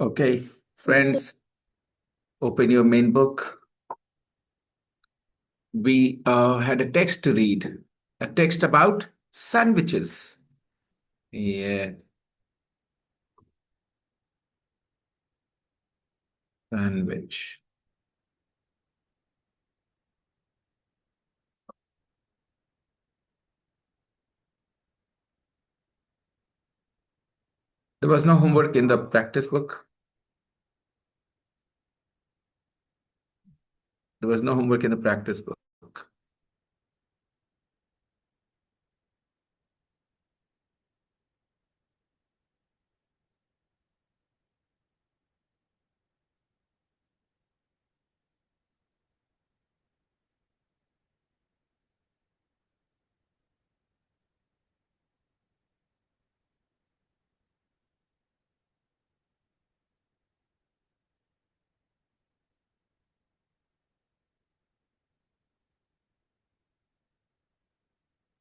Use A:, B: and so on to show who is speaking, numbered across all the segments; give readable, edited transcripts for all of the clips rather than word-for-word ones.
A: Okay, friends, open your main book. We had a text to read, a text about sandwiches. Yeah, sandwich. There was no homework in the practice book. There was no homework in the practice book.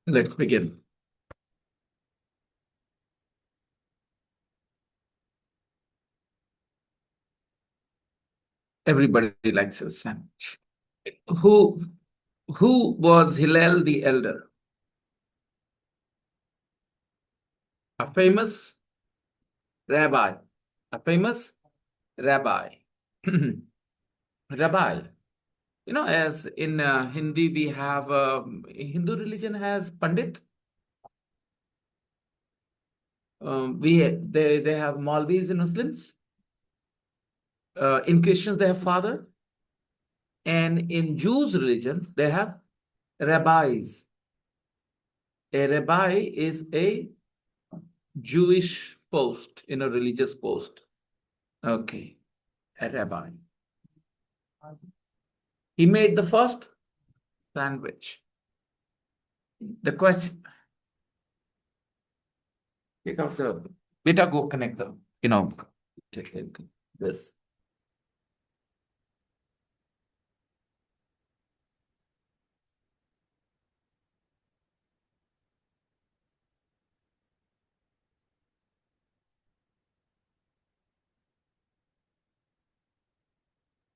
A: Let's begin. Everybody likes a sandwich. Who who was Hillel the Elder? A famous rabbi. A famous rabbi. Rabbi. As in Hindi, we have Hindu religion has Pandit. They have Maulvis in Muslims. In Christians, they have Father, and in Jews' religion, they have rabbis. A rabbi is a Jewish post in a religious post. Okay, a rabbi. He made the first sandwich. The question. Pick up the beta. Go connect them. This.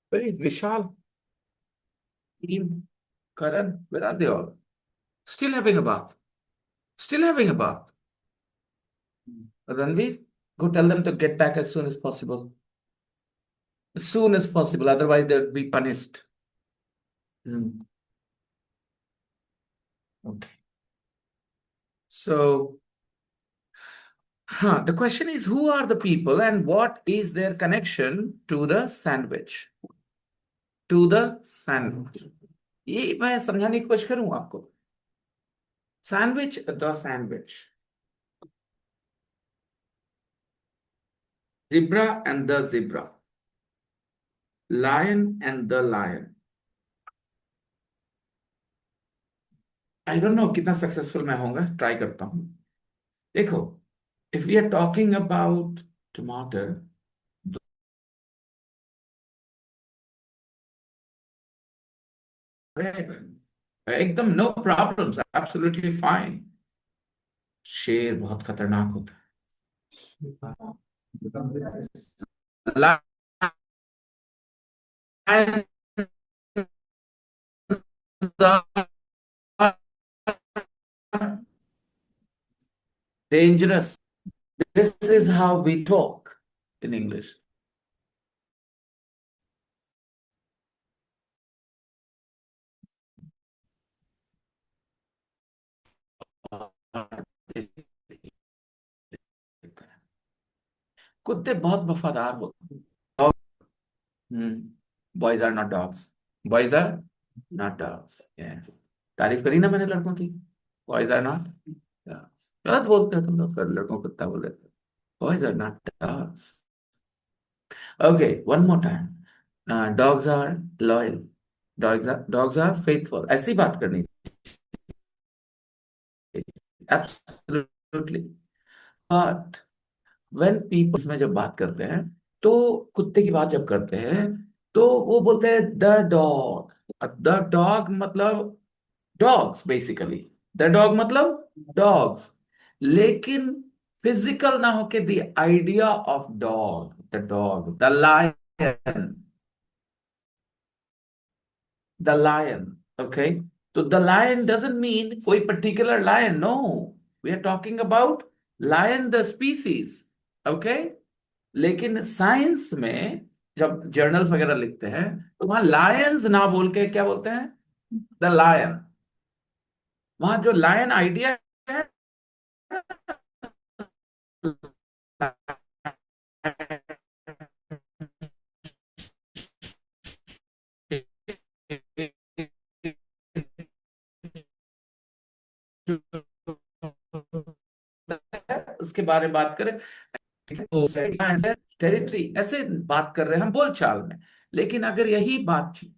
A: Where is Vishal? Team, Karan, where are they all? Still having a bath. Still having a bath. Ranveer, go tell them to get back as soon as possible. As soon as possible, otherwise they'll be punished. Hmm. Okay. So, the question is, who are the people and what is their connection to the sandwich? To the sandwich. ये मैं समझाने की कोशिश करूं आपको. Sandwich, the sandwich. Zebra and the zebra. Lion and the lion. I don't know कितना successful मैं होऊंगा, ट्राई करता हूं. देखो, if we are talking about टमाटर, एकदम नो प्रॉब्लम्स, एब्सोल्युटली फाइन. शेर बहुत खतरनाक होता है. Lions are dangerous. This is how we talk in English. कुत्ते बहुत वफादार होते हैं. Boys are not dogs. Boys are not dogs. तारीफ करी ना मैंने लड़कों की. Boys are not dogs. गलत बोलते हो तुम लोग, कर लड़कों को कुत्ता बोल देते हो. Boys are not dogs. Okay, one more time. Dogs are loyal. Dogs are faithful. ऐसी बात करनी. एब्सोल्युटली. बट व्हेन पीपल में जब बात करते हैं, तो कुत्ते की बात जब करते हैं, तो वो बोलते हैं द डॉग. द डॉग मतलब डॉग्स बेसिकली. द डॉग मतलब डॉग्स. लेकिन फिजिकल ना होके the idea of dog the lion, the lion, okay. तो द लायन डजंट मीन कोई particular lion, no, we are talking about lion the species, okay. लेकिन science में जब journals वगैरह लिखते हैं तो वहां लायंस ना बोल के क्या बोलते हैं, द लायन। वहां जो लायन आइडिया है, उसके बारे में बात करें, टेरिटरी ऐसे बात कर रहे हैं हम बोलचाल में। लेकिन अगर यही बातचीत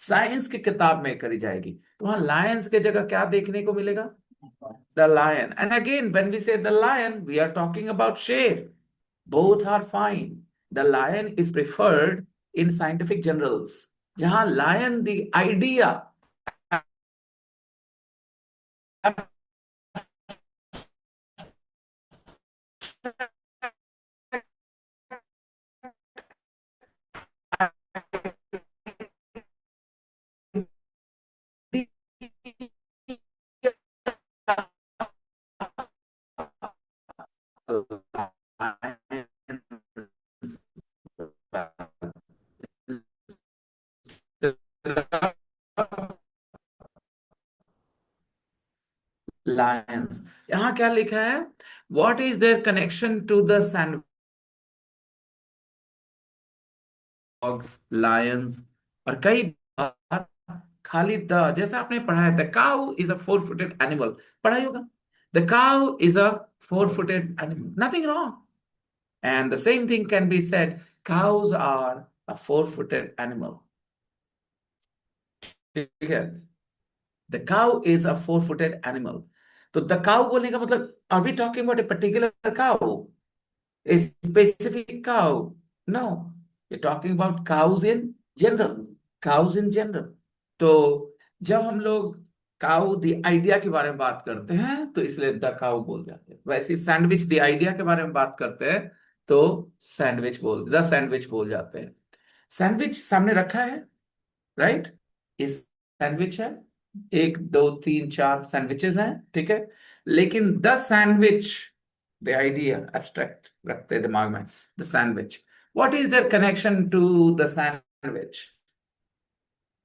A: साइंस की किताब में करी जाएगी तो वहां लायंस की जगह क्या देखने को मिलेगा, the lion. And again when we say the lion we are talking about शेर, both are fine. The lion is preferred in scientific journals, जहां lion the idea, lions, यहां क्या लिखा है, what is their connection to the sand, dogs, lions, और कई बार खाली the, जैसे आपने पढ़ा है the cow is a four footed animal, पढ़ा ही होगा, the cow is a four footed animal, nothing wrong. And the same thing can be said, cows are a four-footed animal, ठीक है। The cow is a four footed animal. तो the cow बोलने का मतलब, are we talking about a particular cow, a specific cow? No, we're talking about cows in general. Cows in general. तो जब हम लोग काउ द आइडिया के बारे में बात करते हैं तो इसलिए द काउ बोल जाते हैं। वैसे सैंडविच द आइडिया के बारे में बात करते हैं तो द सैंडविच बोल जाते हैं। सैंडविच सामने रखा है, राइट, इस सैंडविच है, एक दो तीन चार सैंडविचेस हैं, ठीक है। लेकिन the sandwich, the idea abstract रखते हैं दिमाग में, the sandwich, what is there connection to the sandwich?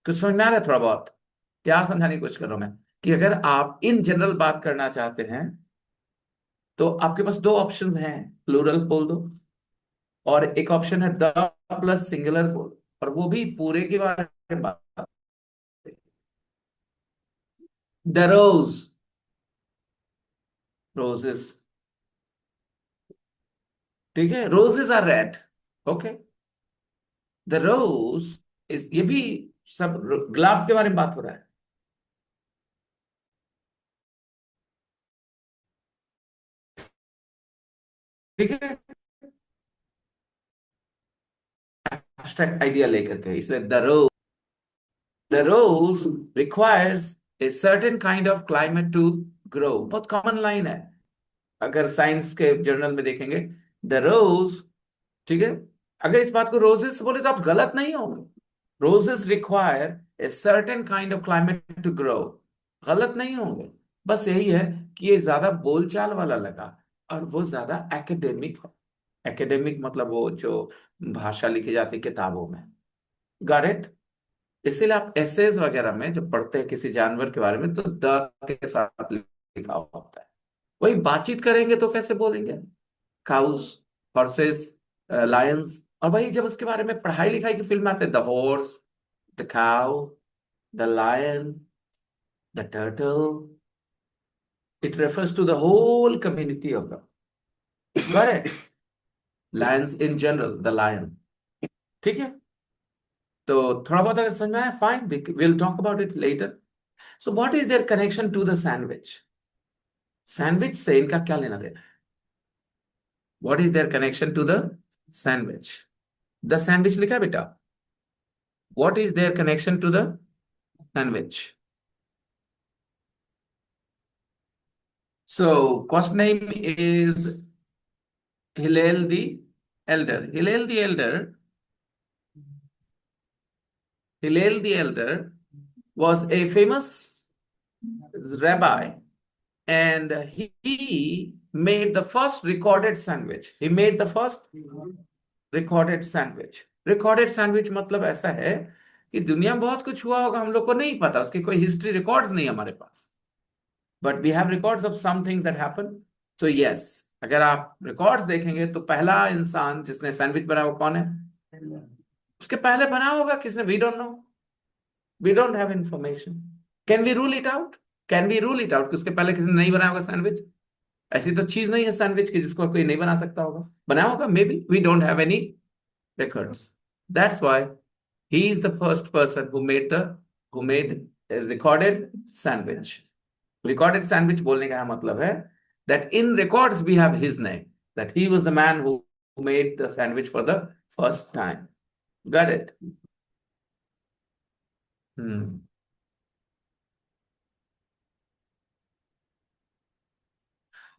A: कुछ समझ में आ रहा है थोड़ा बहुत? क्या समझाने की कोशिश कर रहा हूं मैं, कि अगर आप इन जनरल बात करना चाहते हैं तो आपके पास दो ऑप्शंस हैं, प्लूरल बोल दो, और एक ऑप्शन है द प्लस सिंगुलर बोल दो, और वो भी पूरे के बारे में बात, द रोज, रोजेस, ठीक है, roses are red, okay. The rose is, ये भी सब गुलाब के बारे में बात हो रहा है, ठीक है, एब्स्ट्रैक्ट आइडिया लेकर के, इसलिए the rose requires a certain kind of climate to grow, बहुत कॉमन लाइन है, अगर साइंस के जर्नल में देखेंगे, द रोज, ठीक है। अगर इस बात को रोजेस बोले तो आप गलत नहीं होंगे, roses require a certain kind of climate to grow, गलत नहीं होंगे। बस यही है कि ये ज्यादा बोलचाल वाला लगा और वो ज्यादा एकेडमिक है। एकेडमिक मतलब वो जो भाषा लिखी जाती है किताबों में, गॉट इट। इसीलिए आप एसेज वगैरह में जब पढ़ते हैं किसी जानवर के बारे में तो द के साथ लिखा होता है। वही बातचीत करेंगे तो कैसे बोलेंगे, काउस, हॉर्सेस, लायंस, और भाई जब उसके बारे में पढ़ाई लिखाई की फिल्म आते हैं, the horse, the cow, the lion, the turtle, it refers to the whole community of the, correct, lions in general, the lion, ठीक है। तो थोड़ा बहुत अगर समझ में आया, fine, will talk about it later. So what is there connection to the sandwich? Sandwich से इनका क्या लेना देना है? What is there connection to the sandwich? The sandwich लिखा है बेटा, what is there connection to the sandwich? So first name is Hillel the elder. Hillel the elder was a famous rabbi, and he made the first recorded sandwich. He made the first recorded sandwich. Recorded sandwich मतलब ऐसा है कि दुनिया में बहुत कुछ हुआ होगा, हम लोग को नहीं पता, उसकी कोई हिस्ट्री रिकॉर्ड्स नहीं हमारे पास, but we have records of some things that happen. तो यस, अगर आप रिकॉर्ड्स देखेंगे तो पहला इंसान जिसने सैंडविच बनाया वो कौन है? उसके पहले बना होगा किसने? We don't know, we don't have information. Can we rule it out? Can we rule it out कि उसके पहले किसी ने नहीं बनाया होगा सैंडविच? ऐसी तो चीज नहीं है सैंडविच की जिसको कोई नहीं बना सकता होगा. बनाया होगा maybe, we don't have any records. That's why he is the first person who made a recorded sandwich. Recorded sandwich बोलने का मतलब है that in records we have his name, that he was the man who made the sandwich for the first time. Got it? Hmm.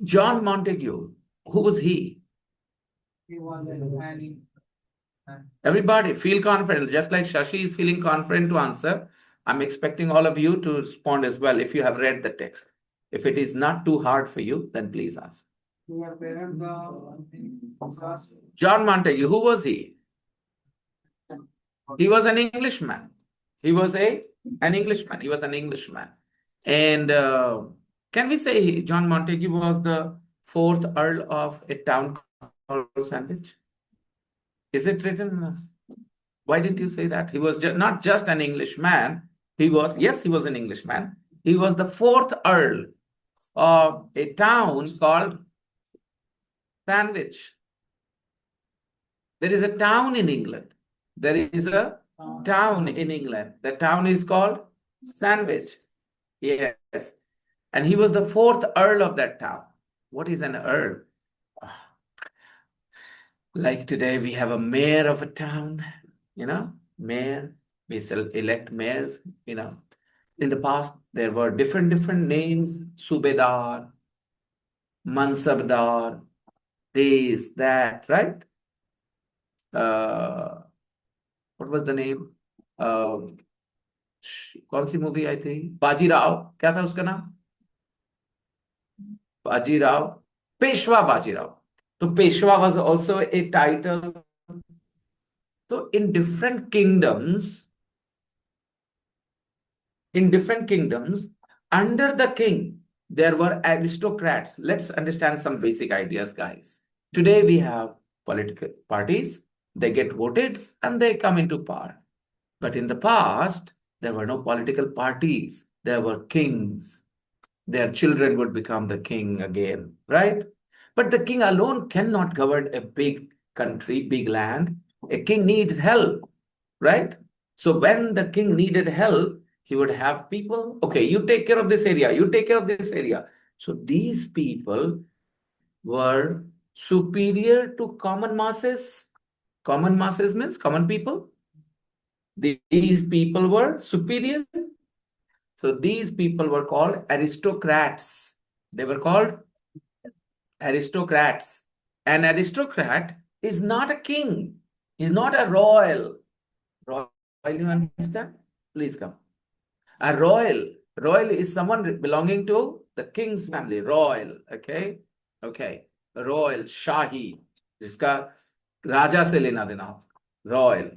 A: John Montague, who was he?
B: He was an
A: Everybody feel confident, just like Shashi is feeling confident to answer. I'm expecting all of you to respond as well if you have read the text. If it is not too hard for you, then please ask. John Montague, who was he? He was an Englishman. He was an Englishman. He was an Englishman. And can we say John Montague was the fourth Earl of a town called Sandwich? Is it written? Why didn't you say that? He was not just an Englishman. He was, yes, he was an Englishman. He was the fourth Earl of a town called Sandwich. There is a town in England. There is a town in England. The town is called Sandwich. Yes. And he was the fourth Earl of that town. What is an Earl? Like today, we have a mayor of a town, mayor. We elect mayors, In the past, there were different names: Subedar, Mansabdar, this, that, right? What was the name? कौन सी movie आई थी? बाजीराव, क्या था उसका नाम? बाजीराव, पेशवा बाजीराव. तो Peshwa was also a title. So in different kingdoms, under the king, there were aristocrats. Let's understand some basic ideas, guys. Today we have political parties, they get voted and they come into power. But in the past, there were no political parties, there were kings. Their children would become the king again, right? But the king alone cannot govern a big country, big land. A king needs help, right? So when the king needed help, he would have people, okay, you take care of this area, you take care of this area. So these people were superior to common masses. Common masses means common people. These people were superior. So these people were called aristocrats. They were called aristocrats. An aristocrat is not a king. He's not a royal. Royal, you understand? Please come. A royal is someone belonging to the king's family. Royal, okay? Okay. Royal, Shahi, जिसका राजा से लेना देना हो. Royal,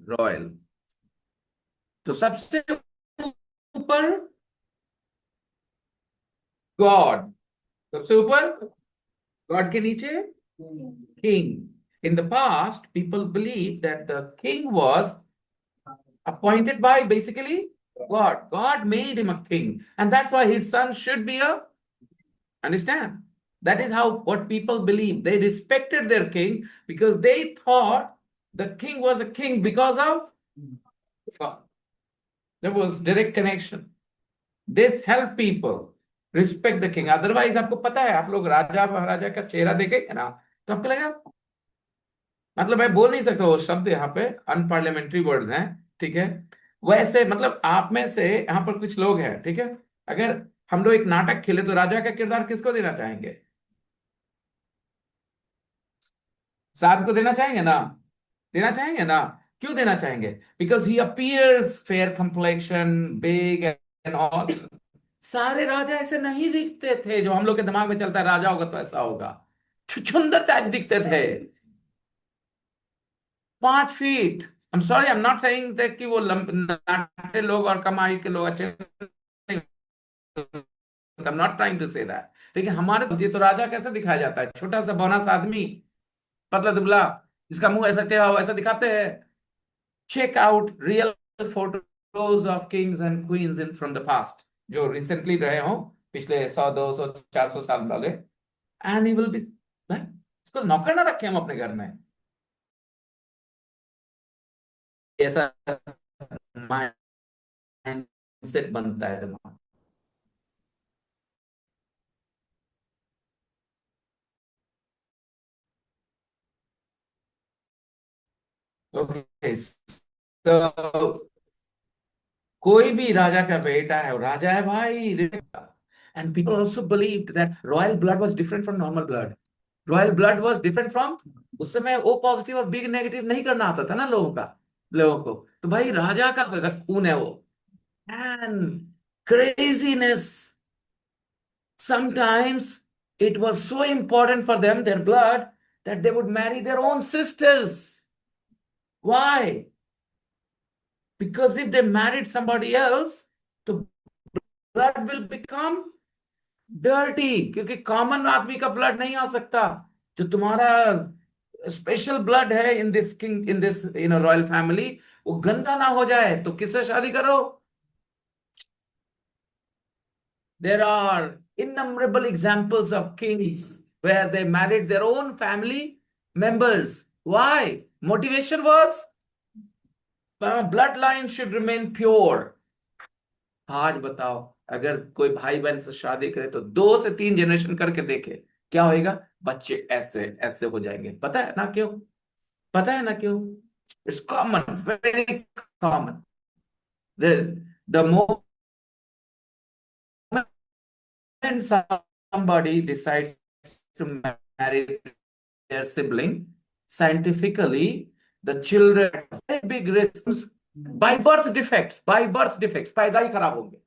A: royal. तो सबसे ऊपर God, सबसे ऊपर गॉड के नीचे king. In the past, people believed that the king was appointed by basically God. God made him a king, and that's why his son should be a. Understand? That is how what people believe. They respected their king because they thought the king was a king because of God. There was direct connection. This helped people respect the king. Otherwise, आपको पता है, आप लोग राजा महाराजा का चेहरा देखेंगे ना, तो आपको लगेगा, मतलब मैं बोल नहीं सकता वो शब्द, यहाँ पे अनपार्लियामेंट्री वर्ड्स हैं, ठीक है? वैसे मतलब आप में से यहाँ पर कुछ लोग हैं, ठीक है? अगर हम लोग एक नाटक खेले तो राजा का किरदार किसको देना चाहेंगे? सात को देना चाहेंगे ना? देना चाहेंगे ना? क्यों देना चाहेंगे? Because he appears fair complexion, big and all. सारे राजा ऐसे नहीं दिखते थे जो हम लोग के दिमाग में चलता है, राजा होगा तो ऐसा होगा। छुछुंदर टाइप दिखते थे। 5 feet. I am sorry, I am not saying that कि वो नाटे लोग और कमाई के लोग अच्छे नहीं। I am not trying to say that, लेकिन हमारे ये तो राजा कैसे दिखाया जाता है? छोटा सा बौना सा आदमी, पतला दुबला, जिसका मुंह ऐसा टेढ़ा हुआ, ऐसा दिखाते हैं। Check out real photos of kings and queens in from the past, जो रिसेंटली रहे हो, पिछले 100 200 400 साल वाले। एंड ही विल बी, इसको नौकर ना रखे हम अपने घर में। ऐसा माइंडसेट बनता है दिमाग। ओके, तो कोई भी राजा का बेटा है, वो राजा है भाई। And people also believe that royal blood was different from normal blood. Royal blood was different from, उस समय ओ पॉजिटिव और बी नेगेटिव नहीं करना आता था ना लोगों को। तो भाई राजा का खून है वो। And craziness, sometimes it was so important for them, their blood, that they would marry their own sisters. Why? Because if they married somebody else, the blood will become dirty, क्योंकि कॉमन आदमी का blood नहीं आ सकता। जो तुम्हारा special blood है in this king, in this royal family, वो गंदा ना हो जाए, तो किससे शादी करो? There are innumerable examples of kings where they married their own family members. Why? Motivation was bloodline should remain pure. आज बताओ, अगर कोई भाई बहन से शादी करे तो 2 से 3 जनरेशन करके देखे, क्या होएगा? बच्चे ऐसे ऐसे हो जाएंगे। पता है ना क्यों? पता है ना क्यों? It's common, very common. The moment somebody decides to marry their sibling, scientifically, the children have very big risks by birth defects, पैदा ही खराब होंगे।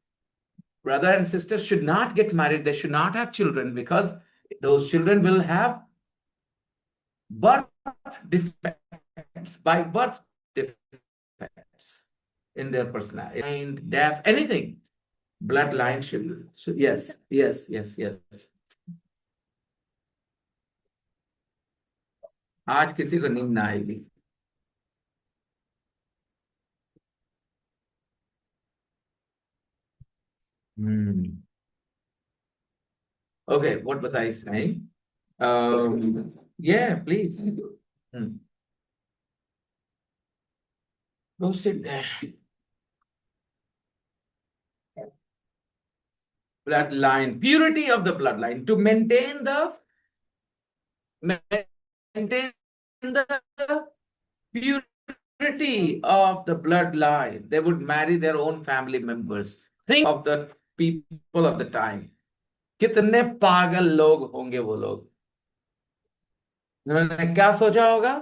A: Brother and sisters should not get married. They should not have children because those children will have birth defects, by birth defects in their personality, and deaf, anything. Bloodline should yes, yes, yes, yes. आज किसी को नींद ना आएगी। Hmm. Okay, what was I saying? Yeah, please. Hmm. Go sit there. Bloodline, purity of the bloodline, to maintain the purity of the bloodline. They would marry their own family members. Think of the people of the time. कितने पागल लोग होंगे वो लोग। उन्होंने क्या सोचा होगा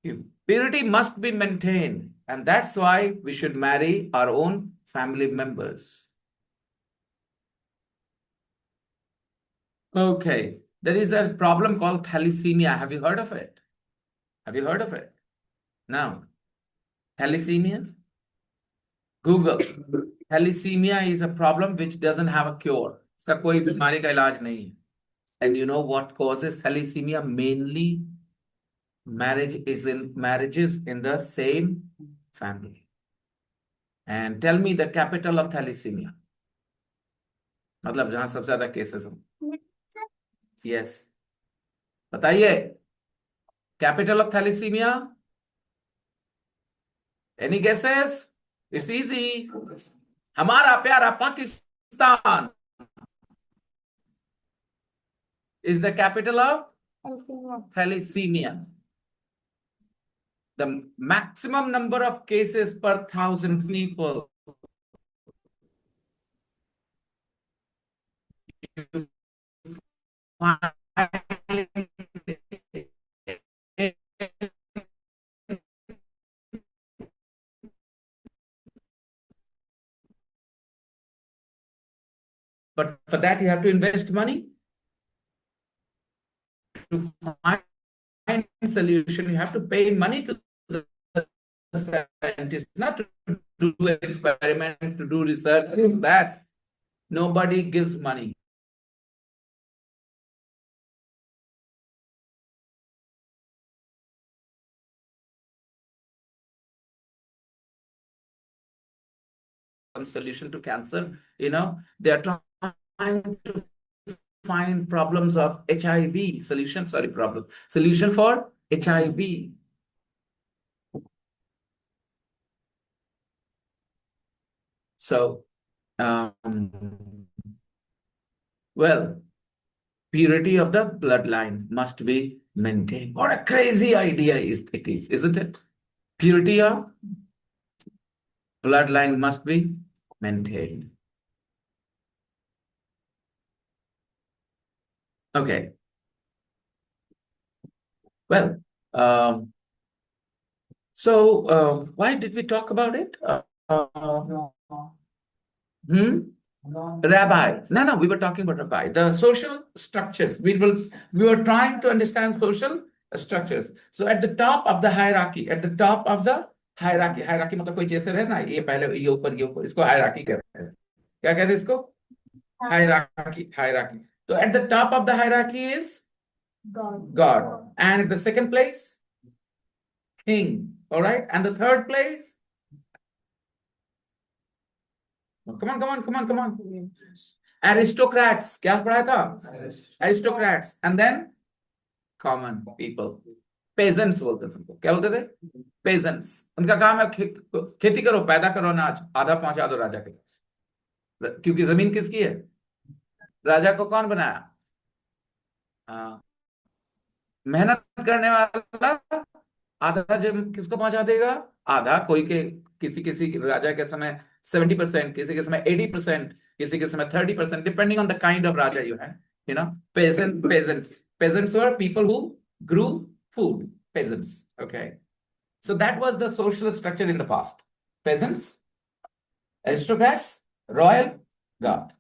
A: कि purity must be maintained, and that's why we should marry our own family members. Okay, there is a problem called thalassemia. Have you heard of it? Have you heard of it? No. Thalassemia? Google. Thalassemia is a problem which doesn't have a cure. इसका कोई बीमारी का इलाज नहीं है. And you know what causes thalassemia? Mainly marriages in the same family. And tell me the capital of thalassemia. मतलब जहां सबसे ज्यादा केसेस हो। यस, बताइए। Capital of thalassemia? Any guesses? It's easy. हमारा प्यारा Pakistan is the capital of thalassemia. The maximum number of cases per 1,000 people. for that you have to invest money to find solution. You have to pay money to the scientists, not to do experiment, to do research. That nobody gives money. Some solution to cancer. They are trying to find problems of HIV solution. Sorry, problem solution for HIV. So, well, purity of the bloodline must be maintained. What a crazy idea it is, isn't it? Purity of bloodline must be maintained. Okay. Well, why did we talk about it? Hmm? Rabbi. No, we were talking about rabbi. The social structures. We were trying to understand social structures. So at the top of the hierarchy, hierarchy मतलब कोई जैसे रहे ना, ये पहले ये ऊपर इसको hierarchy कहते हैं. क्या कहते हैं इसको? Hierarchy. So at the top of the hierarchy is God. And at the second place, king. All right. And the third place, come on. Aristocrats. क्या पढ़ा था? Aristocrats. And then common people. Peasants बोलते थे उनको. क्या बोलते थे? Peasants. उनका काम है खेती करो, पैदा करो अनाज, आधा पहुंचा दो राजा के पास. क्योंकि जमीन किसकी है? राजा को कौन बनाया? हाँ, मेहनत करने वाला आधा जब किसको पहुंचा देगा? आधा कोई के किसी किसी राजा के समय 70%, किसी के समय 80%, किसी के समय 30%, depending on the kind of Raja you है. Peasants were people who grew food. Peasants. Okay. So that was the social structure in the past. Peasants, aristocrats, royal, god.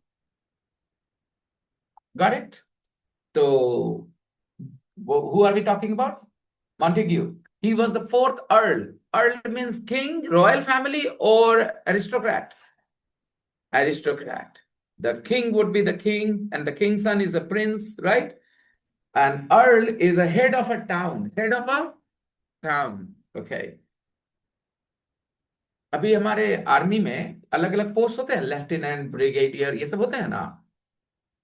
A: Got it? So who are we talking about? Montague. He was the fourth Earl. Earl means king, royal family, or aristocrat. Aristocrat. The king would be the king, and the king's son is a prince, right? And Earl is a head of a town. Head of a town. Okay. अभी हमारे army में अलग अलग post होते हैं, lieutenant, brigadier, ये सब होते हैं ना.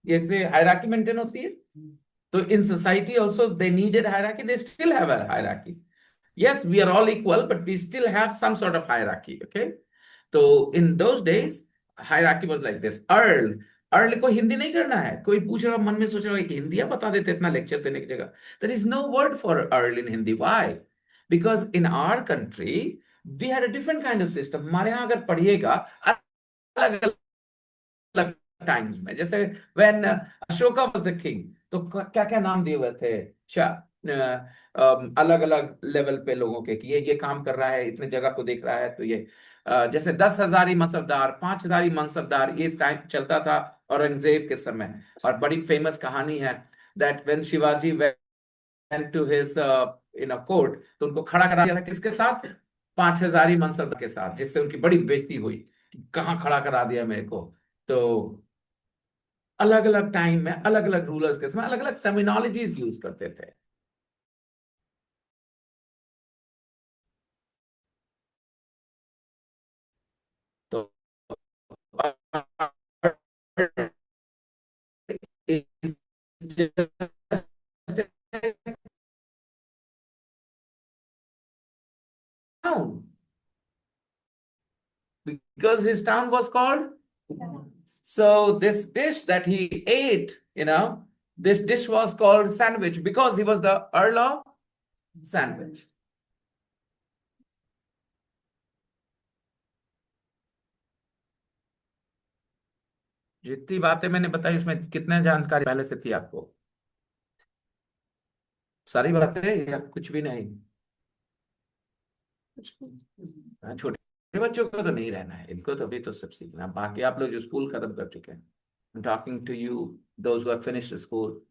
A: जैसे हायरार्की मेंटेन होती है. So in society also they needed hierarchy. They still have a hierarchy. Yes, we are all equal, but we still have some sort of hierarchy. Okay. So in those days, hierarchy was like this. Earl को हिंदी नहीं करना है. कोई पूछ रहा, मन में सोच रहा है कि हिंदी बता देते इतना लेक्चर देने की जगह. There is no word for earl in Hindi. Why? Because in our country we had a different kind of system. हमारे यहाँ अगर पढ़िएगा अलग अलग टाइम्स में, जैसे when Ashoka was the king, तो क्या क्या नाम दिए हुए थे. अलग अलग लेवल पे लोगों के कि ये काम कर रहा है, इतने जगह को देख रहा है, तो ये जैसे 10,000 मनसबदार, 5,000 मनसबदार, ये टाइम चलता था औरंगजेब के समय. और बड़ी फेमस कहानी है that when Shivaji went to his court, तो उनको खड़ा करा दिया था किसके साथ? 5,000 मनसबदार के साथ, जिससे उनकी बड़ी बेइज्जती हुई कि कहाँ खड़ा करा दिया मेरे को. तो अलग अलग टाइम में अलग अलग रूलर्स के समय अलग अलग टर्मिनोलॉजीज यूज करते थे. तो town, because his town was called. So this dish that he ate, this dish was called sandwich because he was the Earl of Sandwich. जितनी बातें मैंने बताई इसमें कितने जानकारी पहले से थी आपको? सारी बातें या कुछ भी नहीं? छोटे बच्चों को तो नहीं रहना है, इनको तो अभी तो सब सीखना. बाकी आप लोग जो स्कूल खत्म कर चुके हैं, I'm talking to you, those who have finished school.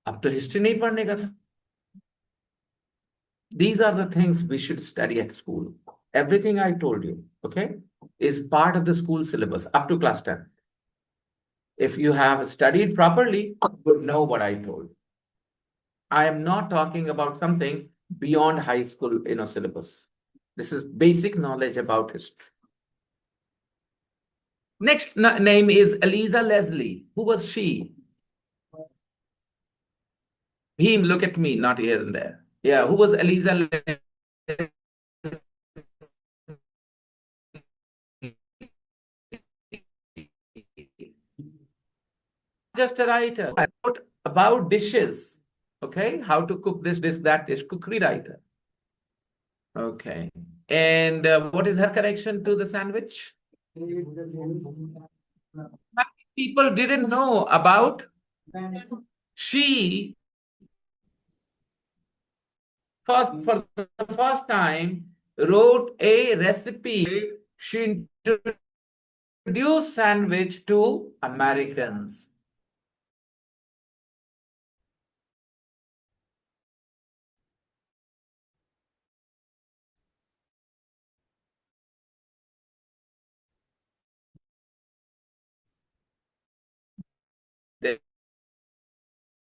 A: अब तो हिस्ट्री नहीं पढ़ने का था. These are the things we should study at school. Everything I told you, okay, is part of the school syllabus up to class 10. If you have studied properly, you would know what I told. I am not talking about something beyond high school, syllabus. This is basic knowledge about history. Next name is Eliza Leslie. Who was she? Him, look at me, not here and there. Yeah, who was Eliza Leslie? Just a writer. I wrote about dishes. Okay, how to cook this dish, that dish, cookery writer. Okay. And what is her connection to the sandwich? People didn't know about. She for the first time wrote a recipe. She introduced sandwich to Americans.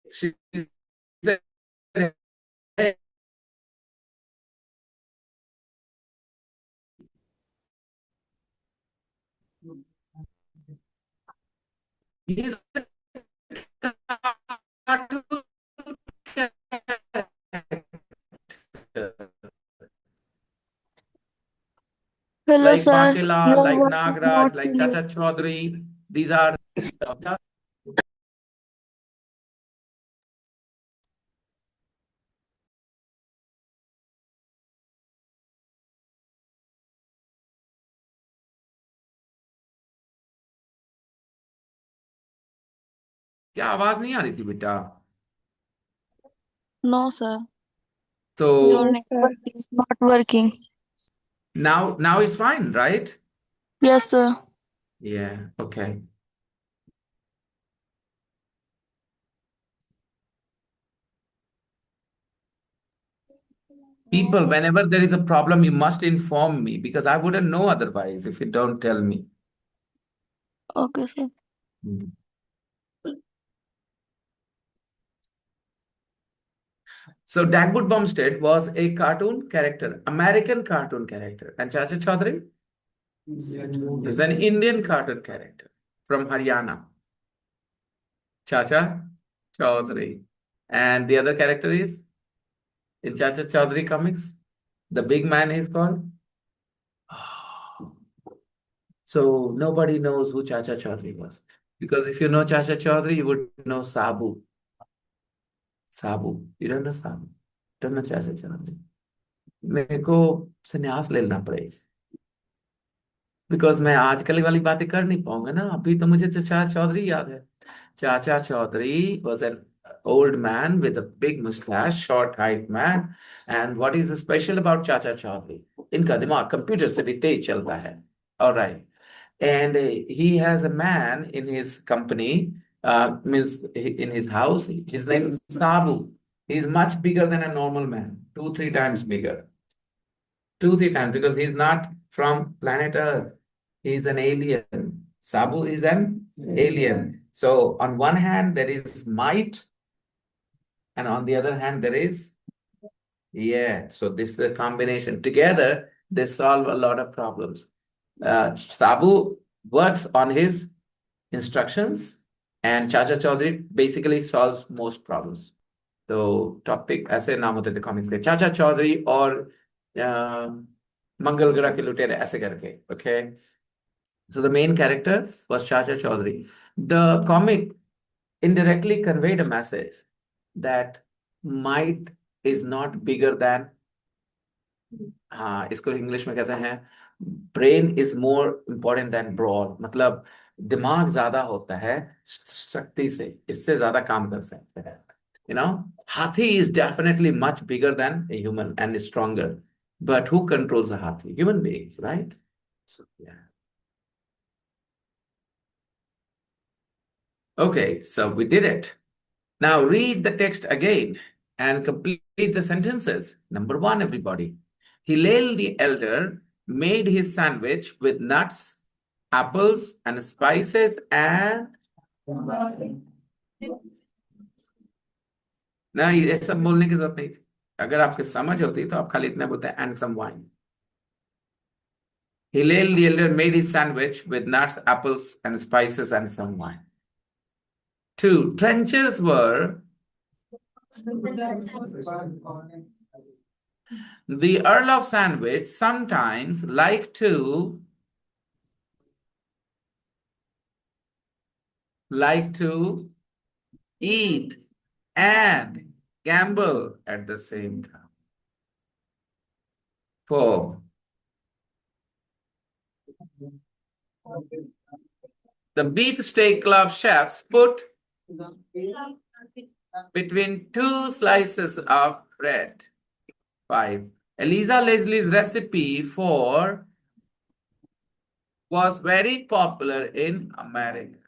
A: She said, "Hey, he's a cartoon character.
C: Hello,
A: Like
C: sir.
A: Makela,
C: Your
A: like
C: voice is not
A: Nagraj, like
C: clear.
A: Chacha Chaudhary. These are. क्या आवाज नहीं आ रही थी बेटा?
C: No, sir. Your
A: So
C: network is not working.
A: now it's fine, right?
C: Yes, sir.
A: Yeah, okay. People, whenever there is a problem, you must inform me because I wouldn't know otherwise if you don't tell me.
C: Okay, sir.
A: Mm. So Dagwood Bumstead was a cartoon character, American cartoon character, and Chacha Chaudhary is an Indian cartoon character from Haryana. Chacha Chaudhary. And the other character is in Chacha Chaudhary comics, the big man is called. So nobody knows who Chacha Chaudhary was. Because if you know Chacha Chaudhary, you would know Sabu. Sabu. You don't know Sabu. Don't know Chacha Chaudhary. मेरे को संन्यास ले लेना पड़ेगा because मैं आजकल वाली बातें कर नहीं पाऊंगा ना अभी तो मुझे तो चाचा चौधरी याद है चाचा Chaudhary was an old man with a big mustache short height man and what is special about चाचा चौधरी इनका दिमाग कंप्यूटर से भी तेज चलता है all right and he has a man in his company means in his house his name is Sabu he is much bigger than a normal man 2-3 times bigger 2-3 times because he's not from planet Earth. He's an alien. Sabu is an alien. So on one hand, there is might, and on the other hand, there is yeah. So this is a combination. Together, they solve a lot of problems. Sabu works on his instructions, and Chacha Chaudhary basically solves most problems. तो topic ऐसे नाम होते थे comics के चाचा चौधरी और मंगल ग्रह के लुटेरे ऐसे करके okay so the main character was Chacha Chaudhary. The comic indirectly conveyed a message that might is not bigger than हाँ इसको इंग्लिश में कहते हैं brain is more important than broad मतलब दिमाग ज्यादा होता है शक्ति से इससे ज्यादा काम कर सकते हैं you know hathi is definitely much bigger than a human and is stronger but who controls the hathi human beings right so, yeah Okay, so we did it. Now read the text again and complete the sentences. Number one, everybody. Hillel the elder made his sandwich with nuts, apples, and spices and ना ये सब बोलने की जरूरत नहीं थी. अगर आपके समझ होती तो आप खाली इतना बोलते हैं and some wine. Hillel the elder made his sandwich with nuts, apples, and spices and some wine. Two, trenches were the Earl of Sandwich sometimes like to eat and gamble at the same time. Four, the beefsteak club chefs put between two slices of bread. Five, Eliza Leslie's recipe was very popular in America.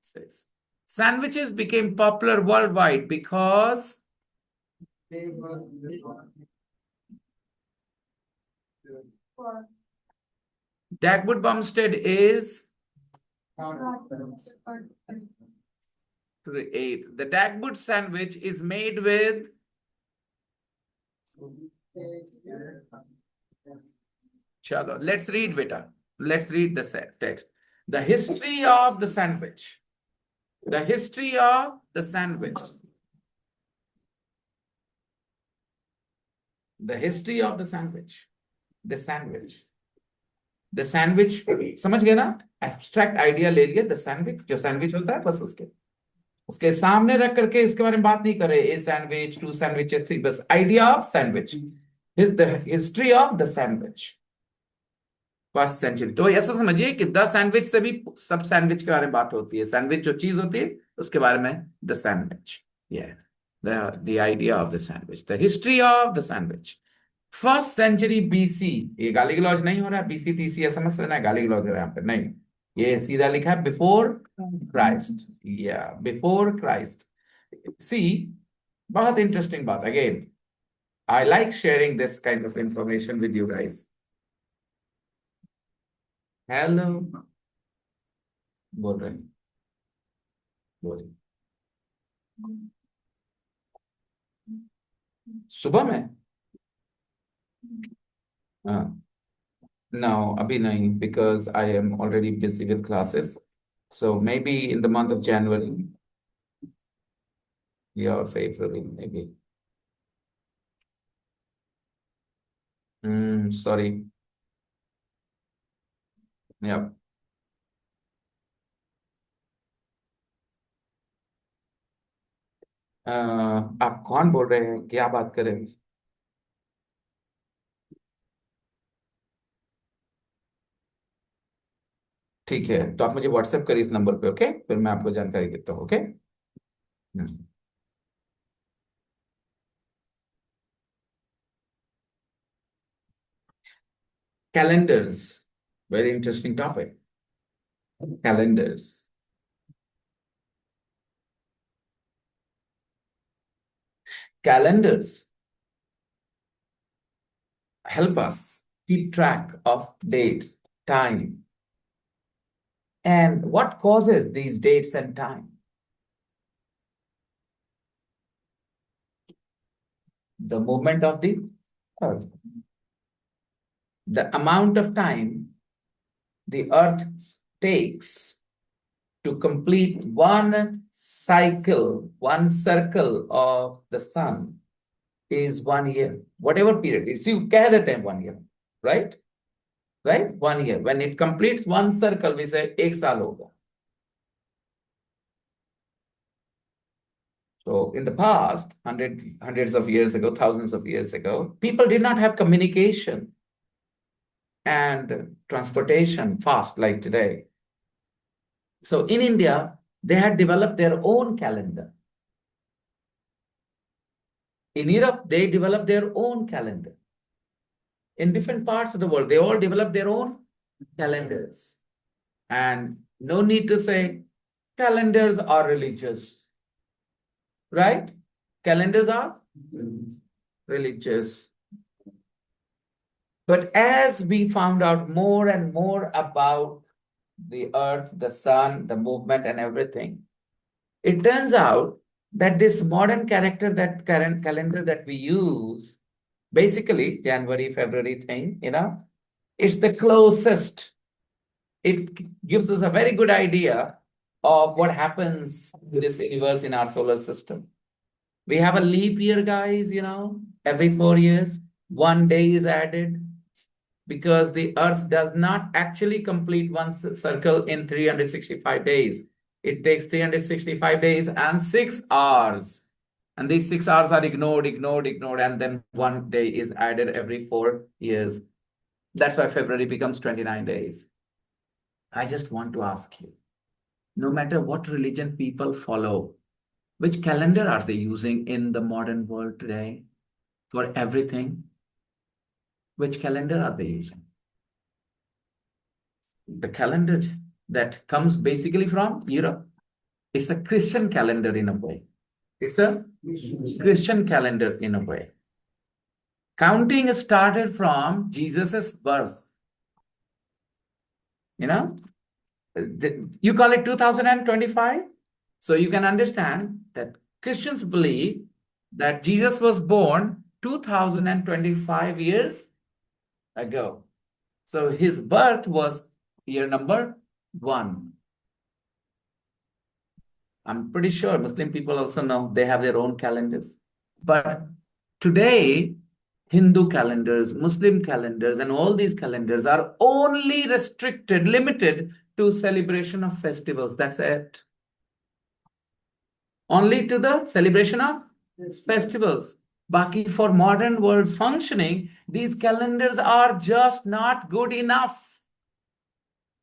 A: Six, sandwiches became popular worldwide because Dagwood Bumstead is 8. The Dagwood sandwich is made with Chalo. Let's read, beta. Let's read the text. The history of the sandwich. The history of the sandwich. The history of the sandwich. The sandwich. The sandwich. समझ गए ना? Abstract idea ले लिए. The sandwich. जो sandwich होता है बस उसके सामने रख करके इसके बारे में बात नहीं कर रहे. A sandwich, two sandwiches, three. बस idea of sandwich. Is the history of the sandwich. First century. तो ऐसा समझिए कि द सैंडविच से भी सब सैंडविच के बारे में बात होती है. सैंडविच जो चीज होती है उसके बारे में the sandwich. The idea of the sandwich. The history of the sandwich. First century BC. ये गाली गलौज नहीं हो रहा है. बीसी तीसी ऐसा मत लेना है. गाली गलौज हो रहा है यहाँ पे नहीं. ये सीधा लिखा है before Christ. Before Christ. See, बहुत इंटरेस्टिंग बात. Again I like sharing this kind of information with you guys. Hello बोल रहे हैं. बोलिए. सुबह में हाँ. नो अभी नहीं because I am already busy with classes. So maybe in the month of January or February maybe. Sorry. Yeah. आप कौन बोल रहे हैं? क्या बात कर रहे हैं? ठीक है तो आप मुझे व्हाट्सएप करिए इस नंबर पे. ओके फिर मैं आपको जानकारी देता हूँ. Okay. Calendars. Very interesting topic. Calendars. Calendars help us keep track of dates, time, and what causes these dates and time. The movement of the earth. The amount of time the earth takes to complete one cycle, one circle of the sun is 1 year. Whatever period. See, you कह देते हैं 1 year. Right? Right? 1 year. When it completes one circle, we say 1 साल होगा. So in the past, hundreds of years ago, thousands of years ago, people did not have communication and transportation fast like today. So in India, they had developed their own calendar. In Europe, they developed their own calendar. In different parts of the world, they all developed their own calendars. And no need to say calendars are religious, right? Calendars are religious. But as we found out more and more about the earth, the sun, the movement, and everything, it turns out that this modern character, that current calendar that we use, basically January, February thing, it's the closest. It gives us a very good idea of what happens in this universe, in our solar system. We have a leap year, guys, every 4 years, one day is added because the earth does not actually complete one circle in 365 days. It takes 365 days and 6 hours. And these 6 hours are ignored, ignored, ignored, and then one day is added every 4 years. That's why February becomes 29 days. I just want to ask you, no matter what religion people follow, which calendar are they using in the modern world today for everything? Which calendar are they using? The calendar that comes basically from Europe. It's a Christian calendar in a way. It's a Christian calendar in a way. Counting started from Jesus's birth. You know, you call it 2025. So you can understand that Christians believe that Jesus was born 2025 years ago. So his birth was year number 1. I'm pretty sure Muslim people also know they have their own calendars. But today, Hindu calendars, Muslim calendars, and all these calendars are only restricted, limited to celebration of festivals. That's it. Only to the celebration of festivals. Baki, for modern world's functioning, these calendars are just not good enough.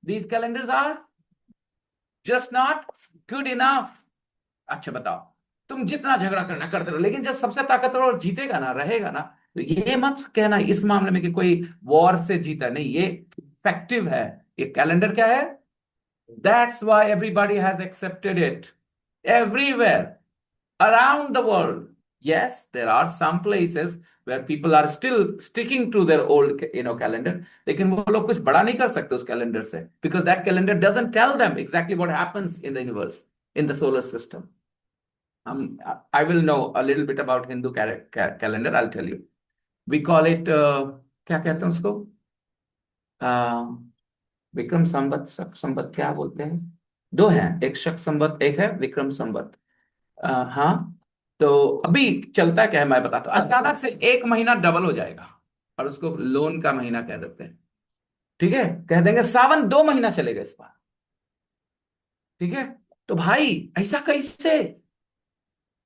A: These calendars are just not good enough. अच्छा बताओ, तुम जितना झगड़ा करना करते रहो, लेकिन जब सबसे ताकतवर और जीतेगा ना, रहेगा ना, तो ये मत कहना इस मामले में कि कोई वॉर से जीता नहीं, ये फैक्टिव है। ये कैलेंडर क्या है? That's why everybody has accepted it everywhere around the world. Yes, there are some places where people are still sticking to their old, calendar. लेकिन वो लोग कुछ बड़ा नहीं कर सकते उस कैलेंडर से, because that calendar doesn't tell them exactly what happens in the universe, in the solar system. I will know a little bit about Hindu calendar. I'll tell you. We call it क्या कहते हैं उसको? विक्रम संवत, शक संवत, क्या बोलते हैं? दो हैं, एक शक संवत, एक है विक्रम संवत। हाँ। तो अभी चलता क्या है मैं बताता हूँ। अचानक से एक महीना डबल हो जाएगा और उसको लोन का महीना कह देते हैं। ठीक है, कह देंगे सावन 2 महीना चलेगा इस बार। ठीक है, तो भाई ऐसा कैसे?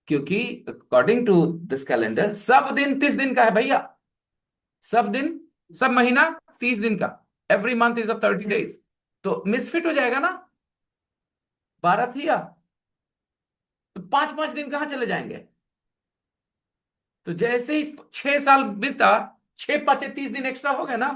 A: क्योंकि अकॉर्डिंग टू दिस कैलेंडर सब दिन 30 दिन का है भैया। सब दिन, सब महीना 30 दिन का। Every month is of 30 days। तो मिसफिट हो जाएगा ना, 12 थी, तो 5-5 दिन कहाँ चले जाएंगे? तो जैसे ही 6 साल बीता, 6 5 30 दिन एक्स्ट्रा हो गए ना,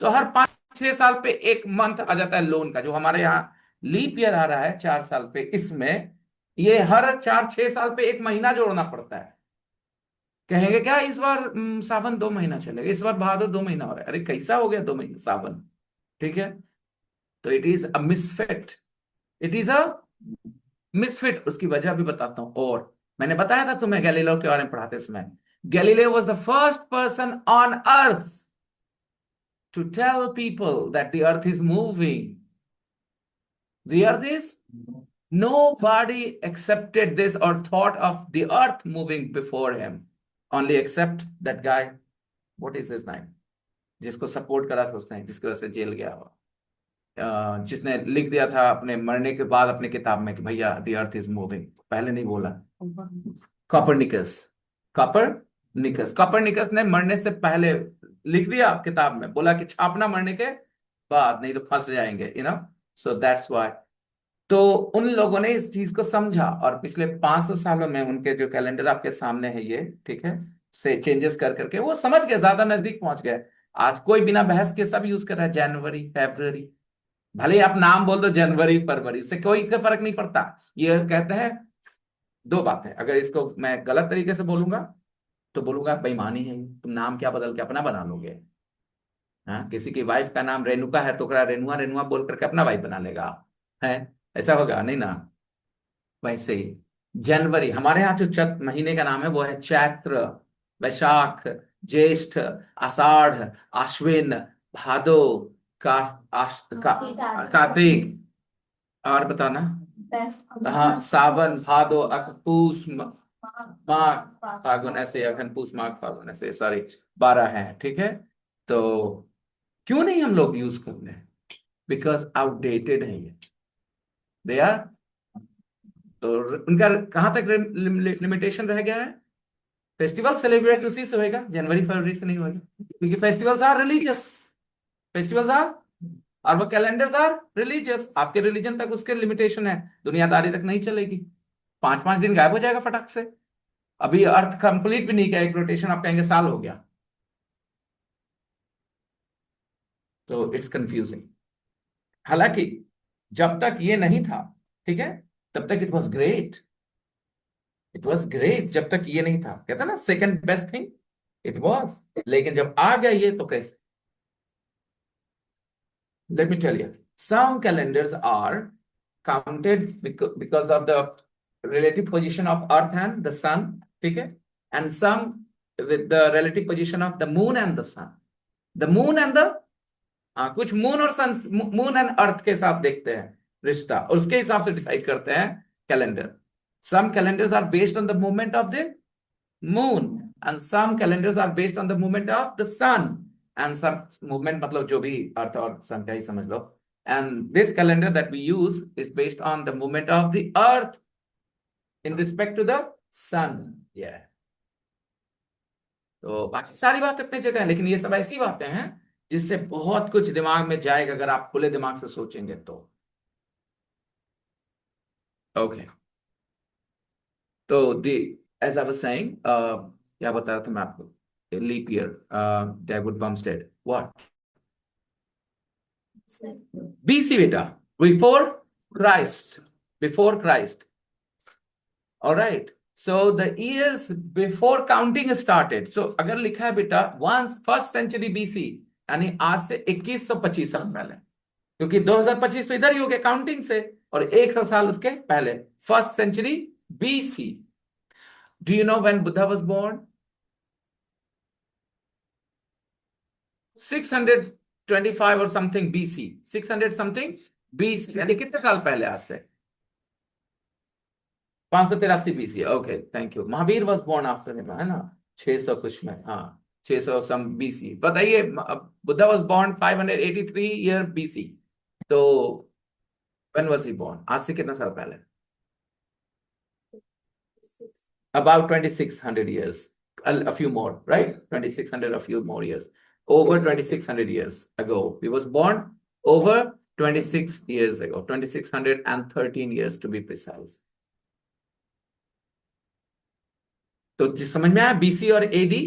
A: तो हर 5-6 साल पे एक मंथ आ जाता है लोन का। जो हमारे यहाँ लीप ईयर आ रहा है 4 साल पे, इसमें ये हर 4-6 साल पे एक महीना जोड़ना पड़ता है। कहेंगे क्या इस बार सावन 2 महीना चलेगा, इस बार भादो 2 महीना हो रहा है। अरे कैसा हो गया 2 महीना सावन? ठीक है, तो it is a misfit. It is a misfit. उसकी वजह भी बताता हूं। और मैंने बताया था तुम्हें गैलीलियो के बारे में पढ़ाते समय, Galileo was the first person on earth to tell people that the earth is moving. The earth is, nobody accepted this or thought of the earth moving before him, only except that guy, what is his name, जिसको support करा था उसने, जिसकी वजह से jail गया हुआ, जिसने लिख दिया था अपने मरने के बाद अपनी किताब में कि भैया द अर्थ इज मूविंग। पहले नहीं बोला। कॉपरनिकस। कॉपरनिकस ने मरने से पहले लिख दिया किताब में, बोला कि छापना मरने के बाद, नहीं तो फंस जाएंगे, सो दैट्स व्हाई। तो उन लोगों ने इस चीज को समझा और पिछले 500 सालों में उनके जो कैलेंडर आपके सामने है ये, ठीक है, से चेंजेस कर करके वो समझ गए, ज्यादा नजदीक पहुंच गए। आज कोई बिना बहस के सब यूज कर रहा है, जनवरी, फरवरी। भले ही आप नाम बोल दो जनवरी फरवरी, से कोई का फर्क नहीं पड़ता। ये कहते हैं दो बातें, अगर इसको मैं गलत तरीके से बोलूंगा तो बोलूंगा बेईमानी है ये, तुम नाम क्या बदल के अपना बना लोगे। हाँ, किसी की वाइफ का नाम रेणुका है तो ओकरा रेणुआ रेणुआ बोल करके अपना वाइफ बना लेगा, है? ऐसा होगा नहीं ना। वैसे ही जनवरी, हमारे यहाँ जो महीने का नाम है वो है चैत्र, वैशाख, ज्येष्ठ, आषाढ़, आश्विन, भादो, का, कार्तिक, और बताना। हाँ, सावन, भादो, पूस, माघ, फागुन, ऐसे अगहन, पूस, माघ, फागुन, ऐसे सारे 12 हैं, ठीक है। तो क्यों नहीं हम लोग यूज कर रहे हैं? बिकॉज आउटडेटेड है ये, दे आर। तो उनका कहां तक लिमिटेशन रह गया है? फेस्टिवल सेलिब्रेट उसी से होएगा, जनवरी फरवरी से नहीं होएगा, क्योंकि festivals are religious. Festivals are, और वो कैलेंडर्स आर रिलीजियस। आपके रिलीजन तक उसके लिमिटेशन है, दुनियादारी तक नहीं चलेगी। 5-5 दिन गायब हो जाएगा फटाक से। अभी अर्थ कंप्लीट भी नहीं किया, एक रोटेशन आप कहेंगे साल हो गया। तो इट्स कंफ्यूजिंग। हालांकि जब तक ये नहीं था, ठीक है, तब तक it was great. It was great जब तक ये नहीं था, कहता ना second best thing it was. लेकिन जब आ गया ये तो कैसे? Let me tell you, some calendars are counted because of the relative position of Earth and the Sun, ठीक है? And some with the relative position of the Moon and the Sun. The Moon and the कुछ moon और सन, moon and earth के साथ देखते हैं रिश्ता, उसके हिसाब से डिसाइड करते हैं calendar. Some calendars are based on the movement of the moon, and some calendars are based on the movement of the sun, and some movement मतलब जो भी अर्थ और सन का ही समझ लो। and this calendar that we use is based on the movement of the earth in respect to the sun, yeah। तो बाकी सारी बात अपनी जगह है, लेकिन ये सब ऐसी बातें हैं जिससे बहुत कुछ दिमाग में जाएगा अगर आप खुले दिमाग से सोचेंगे तो। ओके, तो the as I was saying, क्या बता रहा था मैं आपको? Leap year, David Bumstead, what? BC बेटा, before Christ, before Christ. Alright, so the years before counting started, so अगर लिखा है बेटा वंस फर्स्ट सेंचुरी BC, यानी आज से 2125 साल पहले, क्योंकि 2025 तो इधर ही हो गया काउंटिंग से, और 100 साल उसके पहले, first century BC। Do you know when Buddha was born? 625 और समथिंग BC, 600 समथिंग BC, यानी कितने साल पहले आज से? 583 BC, okay thank you. Mahavir was born after him, है ना? 600 कुछ में, हाँ, 600 सम BC। बताइए, Buddha was born 583 year BC, तो व्हेन वॉज ही बोर्न? आज से कितना साल पहले? About 2600 years, a few more, right? 2600, a few more years. Over 2600 years ago. He was born over 26 years ago, 2613 years to be precise. तो जिस समझ में आया BC और AD?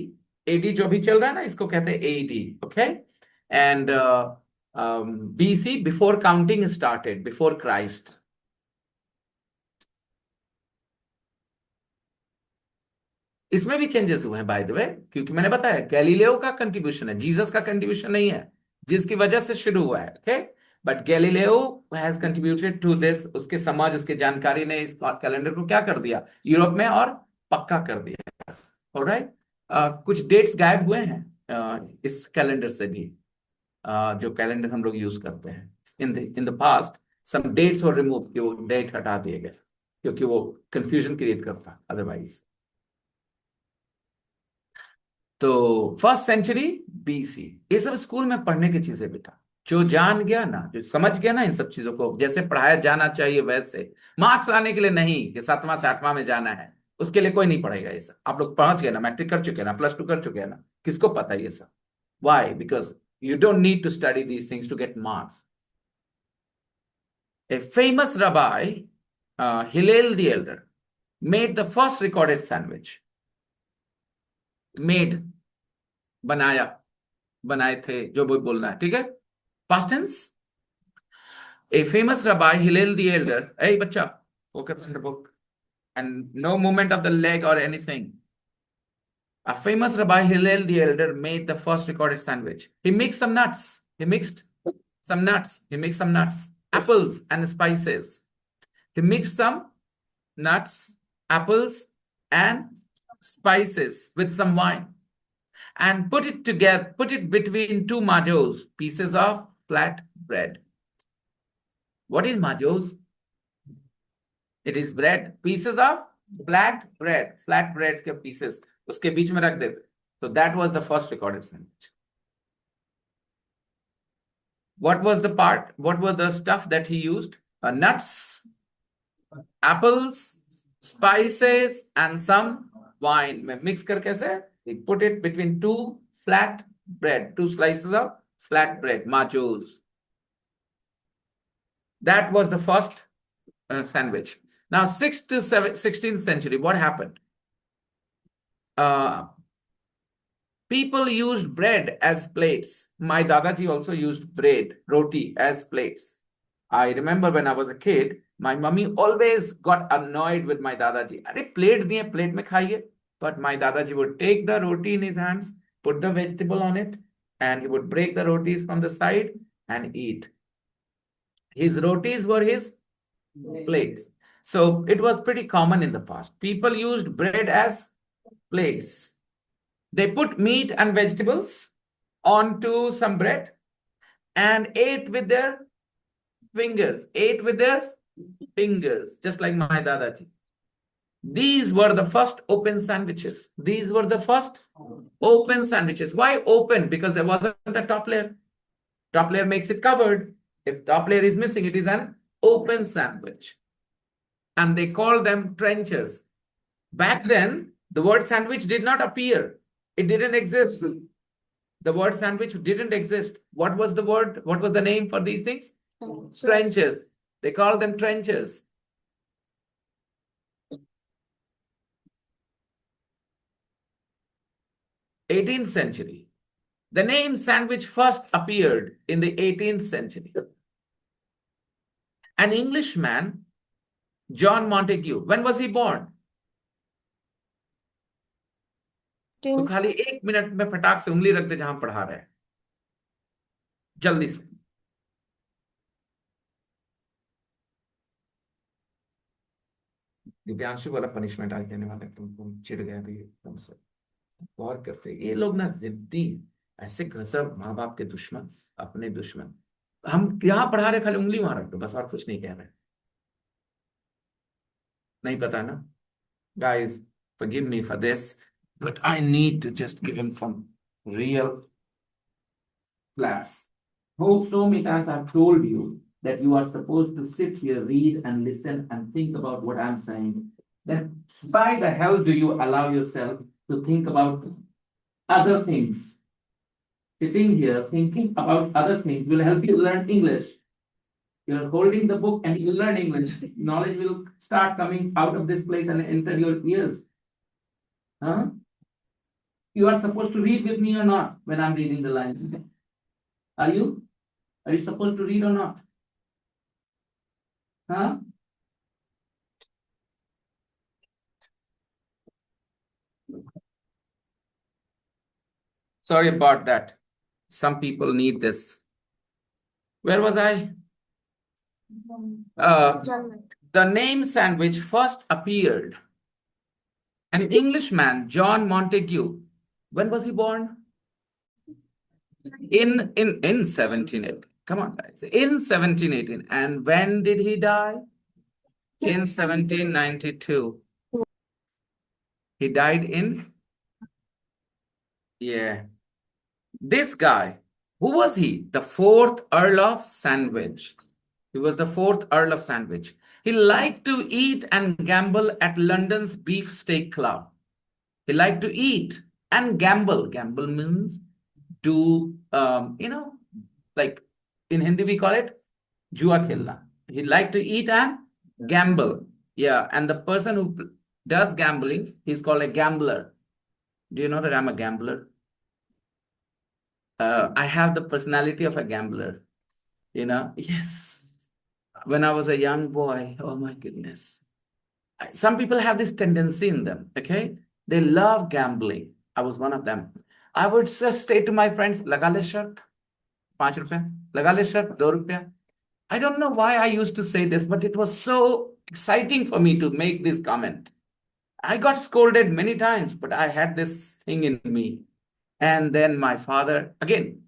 A: AD जो भी चल रहा है ना, इसको कहते हैं AD, okay? And BC before counting started, before Christ. इसमें भी चेंजेस हुए हैं बाय द वे, क्योंकि मैंने बताया गैलीलियो का कंट्रीब्यूशन है, जीसस का कंट्रीब्यूशन नहीं है, जिसकी वजह से शुरू हुआ है, okay? But Galileo has contributed to this, उसके समाज, उसके जानकारी ने इस कैलेंडर को क्या कर दिया यूरोप में, और पक्का कर दिया। ऑलराइट, कुछ डेट्स गायब हुए हैं इस कैलेंडर से भी, जो कैलेंडर हम लोग यूज करते हैं। In the past some dates were remove, कि वो डेट हटा दिए गए क्योंकि वो कंफ्यूजन क्रिएट करता अदरवाइज। तो फर्स्ट सेंचुरी BC, ये सब स्कूल में पढ़ने की चीजें बेटा। जो जान गया ना, जो समझ गया ना इन सब चीजों को, जैसे पढ़ाया जाना चाहिए वैसे, मार्क्स लाने के लिए नहीं कि 7वां से 8वां में जाना है, उसके लिए कोई नहीं पढ़ेगा ये सब। आप लोग पहुंच गए ना, मैट्रिक कर चुके हैं ना, प्लस टू कर चुके हैं ना, किसको पता है ये सब? Why? Because you don't need to study these things to get marks. A famous rabbi, Hillel the Elder, made the first recorded sandwich. Made, बनाया, बनाए थे, जो भी बोलना है, ठीक है? Past tense. A famous rabbi, Hillel the elder, hey bacha, focus on the book, and no movement of the leg or anything. A famous rabbi, Hillel the elder, made the first recorded sandwich. He mixed some nuts. He mixed some nuts. He mixed some nuts, apples, and spices. He mixed some nuts, apples, and spices with some wine and put it together, put it between two majos, pieces of flat bread. What is majos? It is bread, pieces of flat bread के pieces, उसके बीच में रख देते. So that was the first recorded sandwich. What was the part? What was the stuff that he used? Nuts, apples, spices, and some wine. Mix करके से he put it between two flat bread, two slices of flat bread, machos. That was the first sandwich. Now, 6th to 16th century, what happened? People used bread as plates. My Dadaji also used bread, roti, as plates. I remember when I was a kid, my mummy always got annoyed with my Dadaji. Arey plate diye, plate mein khaiye. But my Dadaji would take the roti in his hands, put the vegetable on it, and he would break the rotis from the side and eat. His rotis were his plates. So it was pretty common in the past. People used bread as plates. They put meat and vegetables onto some bread and ate with their fingers, just like my Dadaji. These were the first open sandwiches. Why open? Because there wasn't a top layer. Top layer makes it covered. If top layer is missing, it is an open sandwich. And they call them trenchers. Back then, the word sandwich did not appear. It didn't exist. The word sandwich didn't exist. What was the word? What was the name for these things? Trenchers. They call them trenchers. '18th century. The name sandwich first appeared in the 18th century. An Englishman, John Montague. When was he born? तो खाली 1 minute में फटाक से उंगली रख दे जहां पढ़ा रहे हैं, जल्दी से. दिव्यांशु वाला पनिशमेंट आज देने वाले, तुम चिढ़ गए अभी एकदम से. गौर करते ये लोग ना, जिद्दी, ऐसे गजब, माँ बाप के दुश्मन, अपने दुश्मन. हम यहाँ पढ़ा रहे, खाली उंगली वहां रख दो बस, और कुछ नहीं कह रहे. नहीं पता ना. Guys, forgive me for this, but I need to just give him some real slaps. So many times I've told you that you are supposed to sit here, read and listen and think about what I'm saying. Then why the hell do you allow yourself to think about other things? Sitting here thinking about other things will help you learn English. You're holding the book and you will learn English. Knowledge will start coming out of this place and enter your ears. Huh? You are supposed to read with me or not when I'm reading the lines? Are you? Are you supposed to read or not? Huh? Sorry about that. Some people need this. Where was I? The name sandwich first appeared. An Englishman, John Montague. When was he born? In 1718. Come on, guys. In 1718. And when did he die? In 1792. He died in, yeah. This guy, who was he? The fourth Earl of Sandwich. He was the fourth Earl of Sandwich. He liked to eat and gamble at London's Beef Steak Club. He liked to eat and gamble. Gamble means do, like in Hindi we call it jua khelna. He liked to eat and gamble. Yeah, and the person who does gambling, he's called a gambler. Do you know that I'm a gambler? I have the personality of a gambler. Yes. when I was a young boy, oh my goodness. Some people have this tendency in them, okay? They love gambling. I was one of them. I would just say to my friends, लगा ले शर्त, ₹5, लगा ले शर्त, ₹2. I don't know why I used to say this, but it was so exciting for me to make this comment. I got scolded many times, but I had this thing in me. And then my father, again,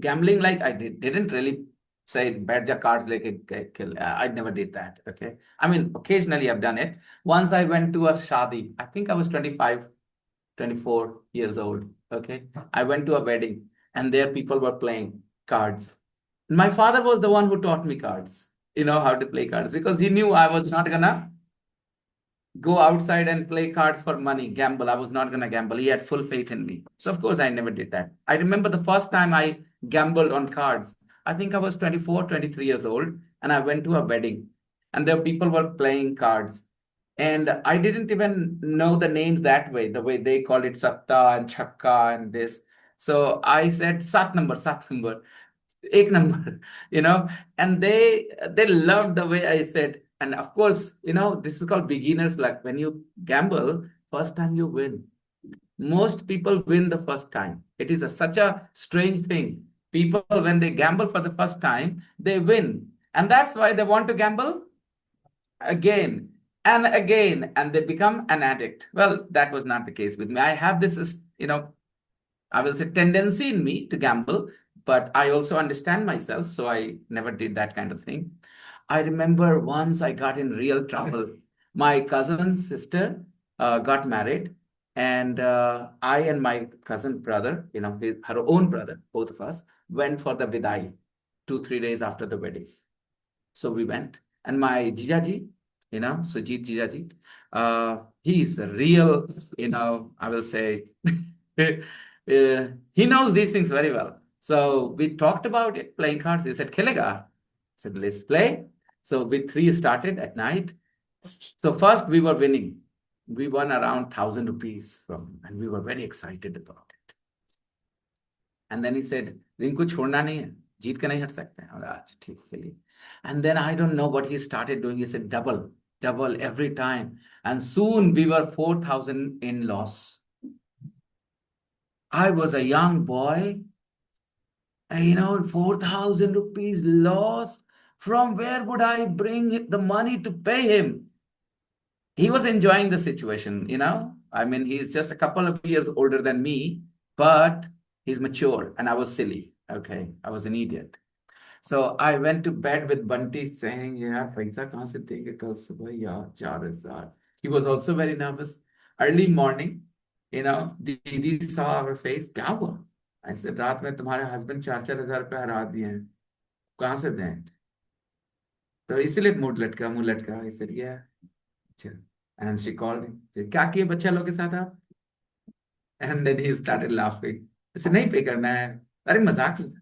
A: gambling like I didn't really say bet your cards like kill. I never did that. Okay. I mean, occasionally I've done it. Once I went to a shadi. I think I was 25, 24 years old. Okay. I went to a wedding and there people were playing cards. My father was the one who taught me cards, how to play cards because he knew I was not gonna go outside and play cards for money, gamble. I was not going to gamble. He had full faith in me. So, of course, I never did that. I remember the first time I gambled on cards. I think I was 24, 23 years old, and I went to a wedding, and there people were playing cards. And I didn't even know the names that way, the way they called it Satta and Chakka and this. So I said, Sat number. Ek number, and they loved the way I said. And of course, this is called beginner's luck. When you gamble, first time you win. Most people win the first time. It is such a strange thing. People, when they gamble for the first time, they win. And that's why they want to gamble again and again, and they become an addict. Well, that was not the case with me. I have this, I will say tendency in me to gamble, but I also understand myself, so I never did that kind of thing. I remember once I got in real trouble. My cousin's sister got married, and I and my cousin brother, her own brother, both of us, went for the vidai 2, 3 days after the wedding. So we went, and my Jijaji, Sujit Jijaji, he's a real, I will say, he knows these things very well. So we talked about it, playing cards. He said, Khelega? I said, let's play. So we three started at night. So first we were winning. We won around 1,000 rupees and we were very excited about it. And then he said, Rinku छोड़ना नहीं है, जीत के नहीं हट सकते हैं. अच्छा ठीक के लिए. And then I don't know what he started doing. He said double every time. And soon we were 4,000 in loss. I was a young boy, and 4,000 rupees loss. From where would I bring the money to pay him? He was enjoying the situation. I mean, he's just a couple of years older than me, but he's mature, and I was silly. Okay, I was an idiot. So I went to bed with Bunty saying, yeah, paisa kahan se denge kal subah yaar 4,000. He was also very nervous. Early morning, Didi saw our face. क्या हुआ? I said, रात में तुम्हारे husband 4,000-4,000 रुपए हरा दिए हैं. कहाँ से दें? तो इसीलिए मुंह लटका. I said, yeah. And she called him. Said, क्या किए बच्चा लोग के साथ आप? And then he started laughing. I said, नहीं पे करना है. अरे मजाक में था.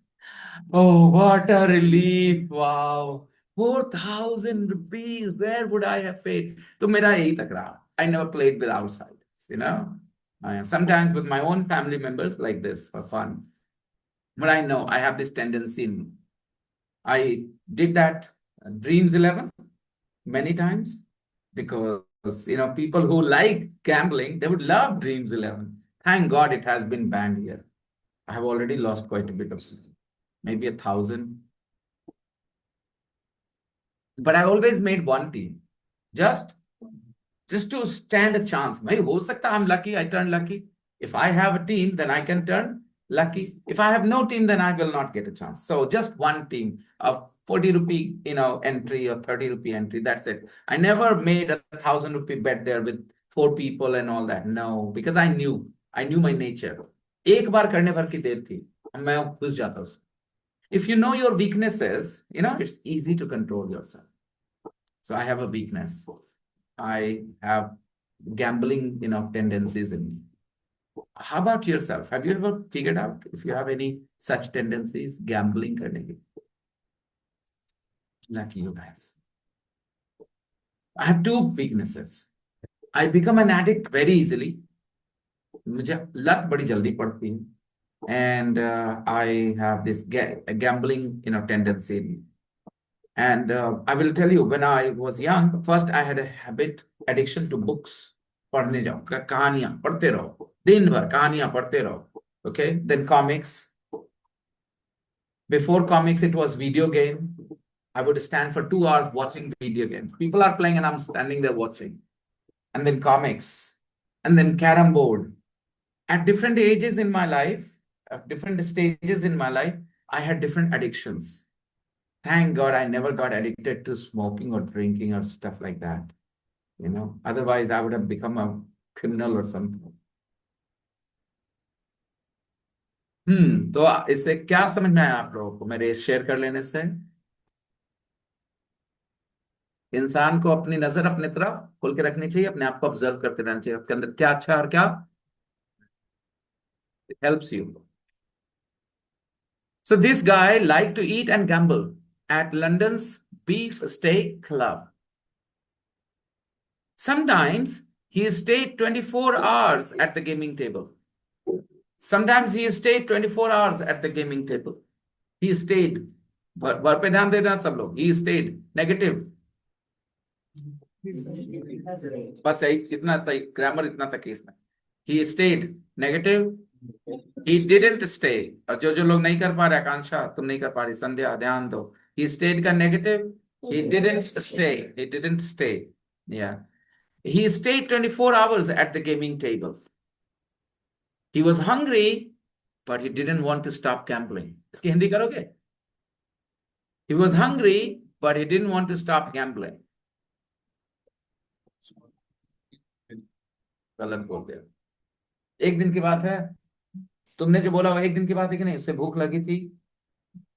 A: Oh, what a relief. Wow. 4,000 rupees. Where would I have paid? तो मेरा यही तक रहा. I never played with outsiders. Sometimes with my own family members like this for fun. But I know I have this tendency in me. I did that Dreams 11 many times because, people who like gambling, they would love Dreams 11. Thank God it has been banned here. I have already lost quite a bit of, maybe 1,000. But I always made one team, just to stand a chance. भाई हो सकता I'm lucky, I turn lucky. If I have a team, then I can turn lucky. If I have no team, then I will not get a chance. So just one team of 40 rupee, entry or 30 rupee entry. That's it. I never made a 1,000 rupee bet there with 4 people and all that. No, because I knew my nature. एक बार करने भर की देर थी, मैं घुस जाता उसमें. If you know your weaknesses, it's easy to control yourself. So I have a weakness. I have gambling, tendencies in me. How about yourself? Have you ever figured out if you have any such tendencies, gambling करने की? Lucky you guys. I have two weaknesses. I become an addict very easily. मुझे लत बड़ी जल्दी पड़ती है. And I have this gambling, tendency in me. And I will tell you, when I was young, first I had a habit, addiction to books. पढ़ने जाओ, कहानियां पढ़ते रहो, दिन भर कहानियां पढ़ते रहो. Okay, then comics. Before comics, it was video game. I would stand for 2 hours watching video games. People are playing and I'm standing there watching. And then comics, and then carom board. At different ages in my life, at different stages in my life, I had different addictions. Thank God I never got addicted to smoking or drinking or stuff like that. Otherwise I would have become a criminal or something. तो इससे क्या समझ में आया आप लोगों को मेरे शेयर कर लेने से? इंसान को अपनी नजर अपनी तरफ खोल के रखनी चाहिए, अपने आप को ऑब्जर्व करते रहना चाहिए, आपके अंदर क्या अच्छा है और क्या helps you. So this guy liked to eat and gamble at London's beef steak club. Sometimes he stayed 24 hours at the gaming table. Sometimes he stayed 24 hours at the gaming table. He stayed. Verb पे ध्यान दे देना सब लोग. He stayed. Negative. बस इतना सही grammar, इतना तक इसमें. He stayed. Negative. He didn't stay. और जो लोग नहीं कर पा रहे, आकांक्षा तुम नहीं कर पा रही, संध्या ध्यान दो. He stayed का negative. He didn't stay. He didn't stay. Yeah. He stayed 24 hours at the gaming table. He was hungry, but he didn't want to stop gambling. इसकी हिंदी करोगे? He was hungry, but he didn't want to stop gambling. गलत बोल दिया. एक दिन की बात है. तुमने जो बोला वो एक दिन की बात है कि नहीं? उसे भूख लगी थी.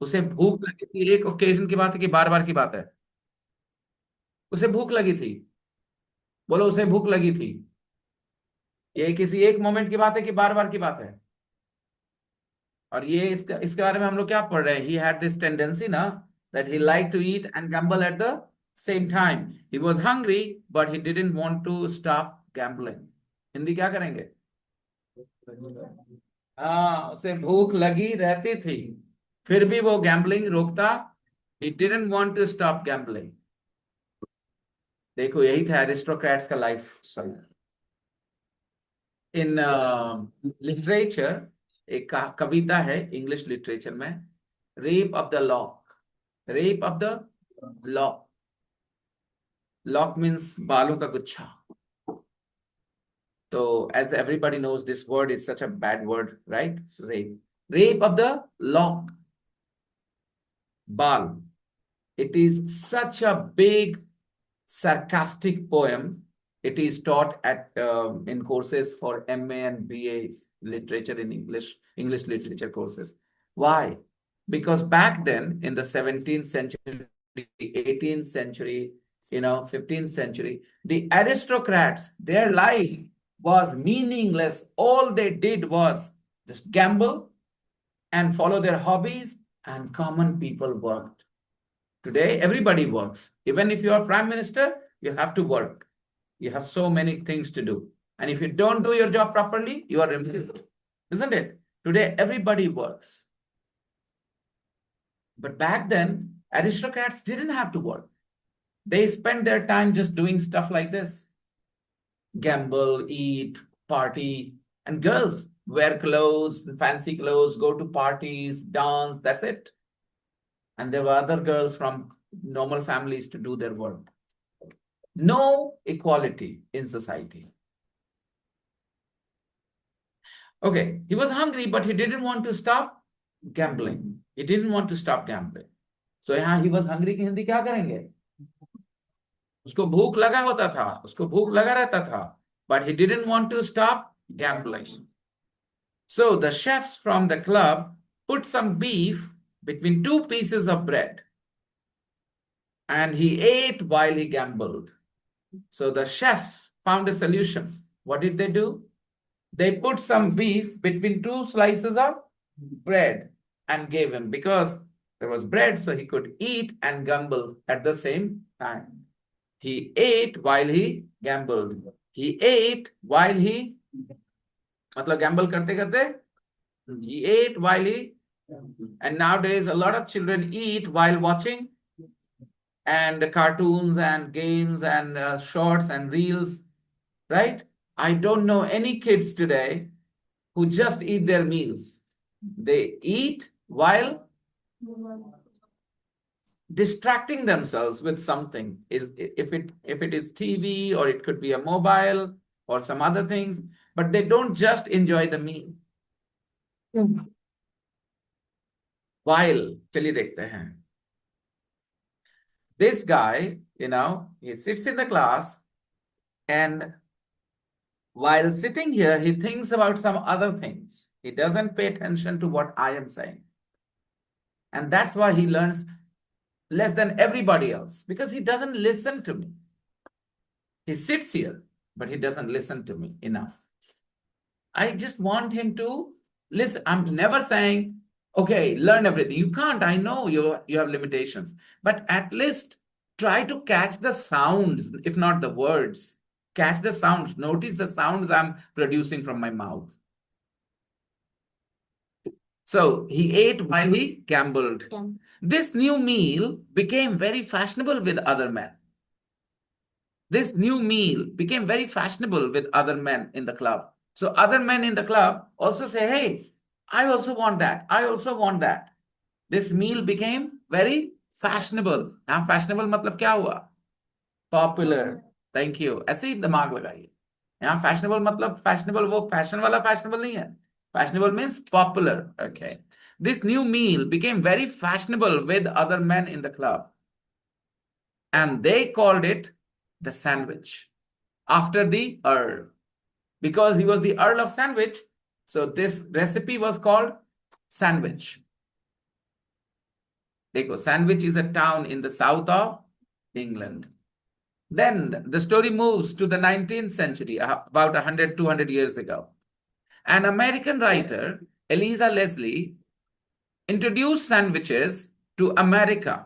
A: उसे भूख लगी थी. एक ओकेजन की बात है कि बार बार की बात है? उसे भूख लगी थी. बोलो, उसे भूख लगी थी. ये किसी एक मोमेंट की बात है कि बार बार की बात है? और ये इसके बारे में हम लोग क्या पढ़ रहे हैं? ही हैड दिस टेंडेंसी ना, that he like to eat and gamble at the same time. He was hungry but he didn't want to stop gambling. Hindi क्या करेंगे? हाँ, उसे भूख लगी रहती थी, फिर भी वो गैम्बलिंग रोकता. He didn't want to stop gambling. देखो, यही था एरिस्टोक्रेट्स का लाइफ स्टाइल. इन लिटरेचर एक कविता है इंग्लिश लिटरेचर में, rape of the lock. Rape of the lock. Lock means बालों का गुच्छा. तो as everybody knows, this word is such a bad word, right? Rape of the lock. Bal. It is such a big sarcastic poem. It is taught at in courses for MA and BA literature in English literature courses. Why? Because back then in the 17th century, 18th century, 15th century, the aristocrats, their life was meaningless. All they did was just gamble and follow their hobbies, and common people worked. Today, everybody works. Even if you are prime minister, you have to work. You have so many things to do. And if you don't do your job properly, you are removed. Isn't it? Today, everybody works. But back then, aristocrats didn't have to work. They spent their time just doing stuff like this. Gamble, eat, party, and girls wear clothes, fancy clothes, go to parties, dance, that's it. And there were other girls from normal families to do their work. No equality in society. Okay, he was hungry, but he didn't want to stop gambling. He didn't want to stop gambling. So यहाँ he was hungry की हिंदी क्या करेंगे? उसको भूख लगा होता था, उसको भूख लगा रहता था, but he didn't want to stop gambling. So the chefs from the club put some beef between two pieces of bread, and he ate while he gambled. So the chefs found a solution. What did they do? They put some beef between two slices of bread and gave him, because there was bread, so he could eat and gamble at the same time. He ate while he gambled. He ate while he, मतलब gamble करते करते, he ate while he, and nowadays a lot of children eat while watching and cartoons and games and shorts and reels, right? I don't know any kids today who just eat their meals. They eat while distracting themselves with something. Is if it is TV, or it could be a mobile or some other things, but they don't just enjoy the meal. While चलिए देखते हैं. This guy, he sits in the class, and while sitting here, he thinks about some other things. He doesn't pay attention to what I am saying. And that's why he learns less than everybody else, because he doesn't listen to me. He sits here, but he doesn't listen to me enough. I just want him to listen. I'm never saying, okay, learn everything. You can't. I know you have limitations, but at least try to catch the sounds, if not the words. Catch the sounds. Notice the sounds I'm producing from my mouth. So he ate while he gambled. This new meal became very fashionable with other men. This new meal became very fashionable with other men in the club. So other men in the club also say, hey, I also want that. I also want that. This meal became very fashionable. यहाँ fashionable मतलब क्या हुआ? Popular. Thank you. ऐसे ही दिमाग लगाइए. यहाँ fashionable मतलब fashionable वो fashion वाला fashionable नहीं है. Fashionable means popular. Okay. This new meal became very fashionable with other men in the club. And they called it the sandwich after the Earl. Because he was the Earl of Sandwich, so this recipe was called sandwich. Dekho, Sandwich is a town in the south of England. Then the story moves to the 19th century, about 100, 200 years ago. An American writer, Eliza Leslie, introduced sandwiches to America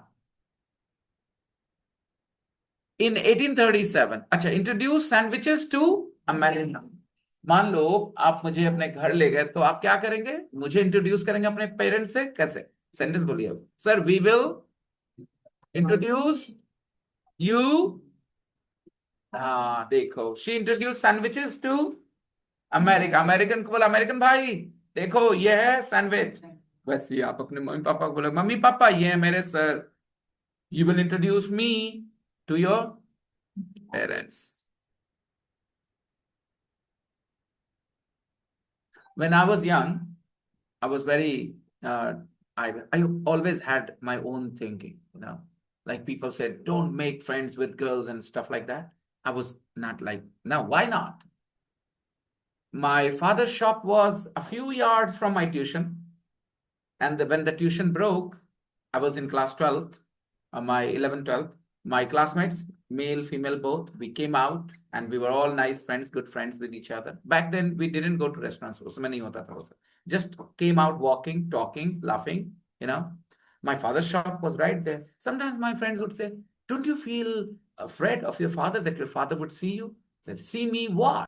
A: in 1837. अच्छा, introduced sandwiches to America. मान लो आप मुझे अपने घर ले गए, तो आप क्या करेंगे? मुझे इंट्रोड्यूस करेंगे अपने पेरेंट्स से कैसे? सेंटेंस बोलिए. Sir, we will introduce you. हाँ देखो, she introduce sandwiches to America. American को बोला, अमेरिकन भाई देखो ये है सैंडविच. वैसे ही आप अपने मम्मी पापा को बोले, मम्मी पापा ये है मेरे sir. You will introduce me to your parents. When I was young, I was very, I always had my own thinking, like people said, don't make friends with girls and stuff like that. I was not like, no, why not? My father's shop was a few yards from my tuition. And when the tuition broke, I was in class 12th, my 11th, 12th. My classmates, male, female, both, we came out and we were all nice friends, good friends with each other. Back then, we didn't go to restaurants. Just came out walking, talking, laughing, My father's shop was right there. Sometimes my friends would say, don't you feel afraid of your father, that your father would see you? I said, see me what?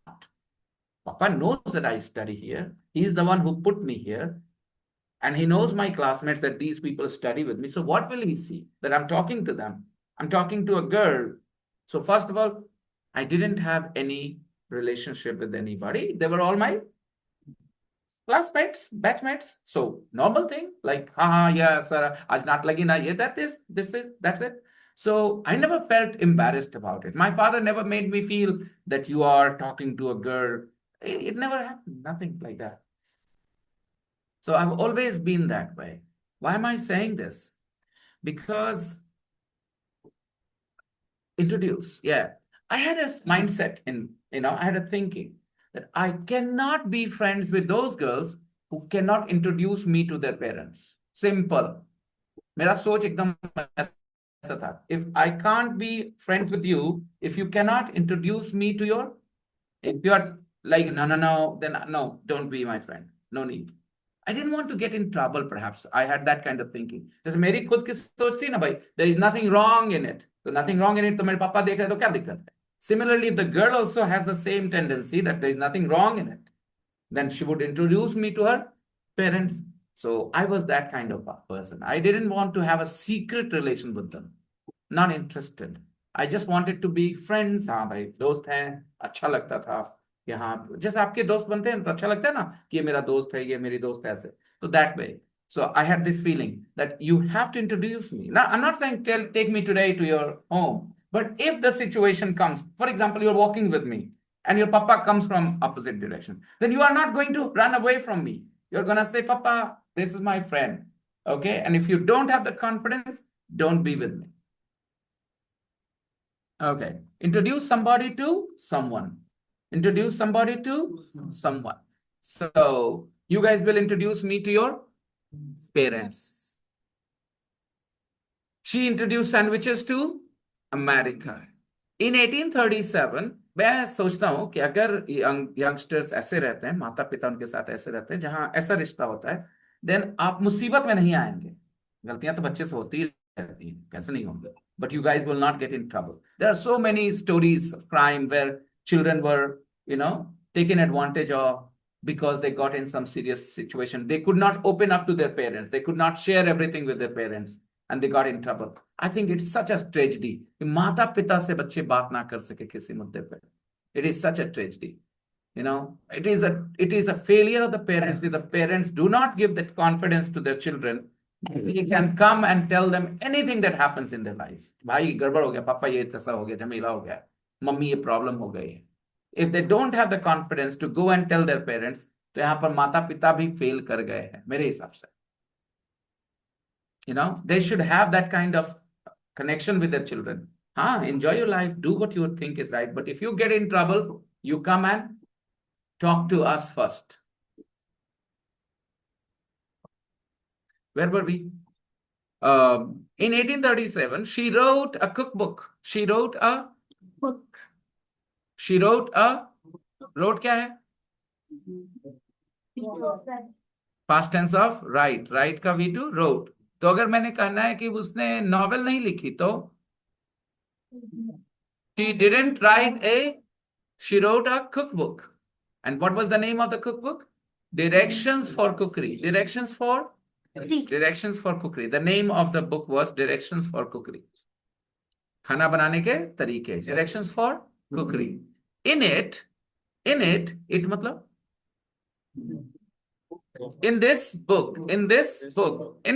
A: Papa knows that I study here. He's the one who put me here. And he knows my classmates that these people study with me. So what will he see? That I'm talking to them. I'm talking to a girl. So first of all, I didn't have any relationship with anybody. They were all my classmates, batchmates. So normal thing, like, yeah, sir, aaj not lagi na, yeah, that's it. So I never felt embarrassed about it. My father never made me feel that you are talking to a girl. It never happened, nothing like that. So I've always been that way. Why am I saying this? Because introduce, yeah. I had a mindset I had a thinking that I cannot be friends with those girls who cannot introduce me to their parents. Simple. मेरा सोच एकदम ऐसा था. If I can't be friends with you, if you cannot introduce me to if you are like, no, then no, don't be my friend. No need. I didn't want to get in trouble, perhaps. I had that kind of thinking. जैसे मेरी खुद की सोच थी ना भाई, there is nothing wrong in it. So nothing wrong in it, तो मेरे पापा देख रहे तो क्या दिक्कत है? Similarly, if the girl also has the same tendency that there is nothing wrong in it, then she would introduce me to her parents. So I was that kind of a person. I didn't want to have a secret relation with them. not interested. I just wanted to be friends. हाँ भाई दोस्त हैं, अच्छा लगता था कि हाँ जैसे आपके दोस्त बनते हैं तो अच्छा लगता है ना कि ये मेरा दोस्त है, ये मेरी दोस्त है, ऐसे. तो that way. So I had this feeling that you have to introduce me. Now, I'm not saying take me today to your home, but if the situation comes, for example, you're walking with me and your papa comes from opposite direction, then you are not going to run away from me. You're going to say, Papa, this is my friend. Okay. And if you don't have the confidence, don't be with me. Okay. Introduce somebody to someone. Introduce somebody to someone. So you guys will introduce me to your parents. She introduced sandwiches to America. In 1837, मैं सोचता हूं कि अगर youngsters ऐसे रहते हैं, माता पिता उनके साथ ऐसे रहते हैं, जहां ऐसा रिश्ता होता है, देन आप मुसीबत में नहीं आएंगे. गलतियां तो बच्चे से होती ही रहती हैं, कैसे नहीं होंगे, but you guys will not get in trouble. There are so many stories of crime where children were taken advantage of because they got in some serious situation. They could not open up to their parents. They could not share everything with their parents and they got in trouble. I think it's such a tragedy कि माता पिता से बच्चे बात ना कर सके किसी मुद्दे पे. It is such a tragedy. It is a failure of the parents. If the parents do not give that confidence to their children, they can come and tell them anything that happens in their lives. भाई गड़बड़ हो गया, पापा ये ऐसा हो गया, झमेला हो गया, मम्मी ये प्रॉब्लम हो गई है. If they don't have the confidence to go and tell their parents, तो यहाँ पर माता पिता भी फेल कर गए हैं मेरे हिसाब से. They should have that kind of connection with their children. Enjoy your life, do what you think is right, but if you get in trouble, you come and talk to us first. Where were we? In 1837, she wrote a cookbook.
C: Book.
A: Wrote क्या है? Past tense of write का V2 wrote. तो अगर मैंने कहना है कि उसने नॉवेल नहीं लिखी तो she didn't write she wrote a cookbook. And what was the name of the cookbook? Directions for cookery. Directions for cookery. The name of the book was Directions for Cookery. खाना बनाने के तरीके. Directions for cookery. In it मतलब in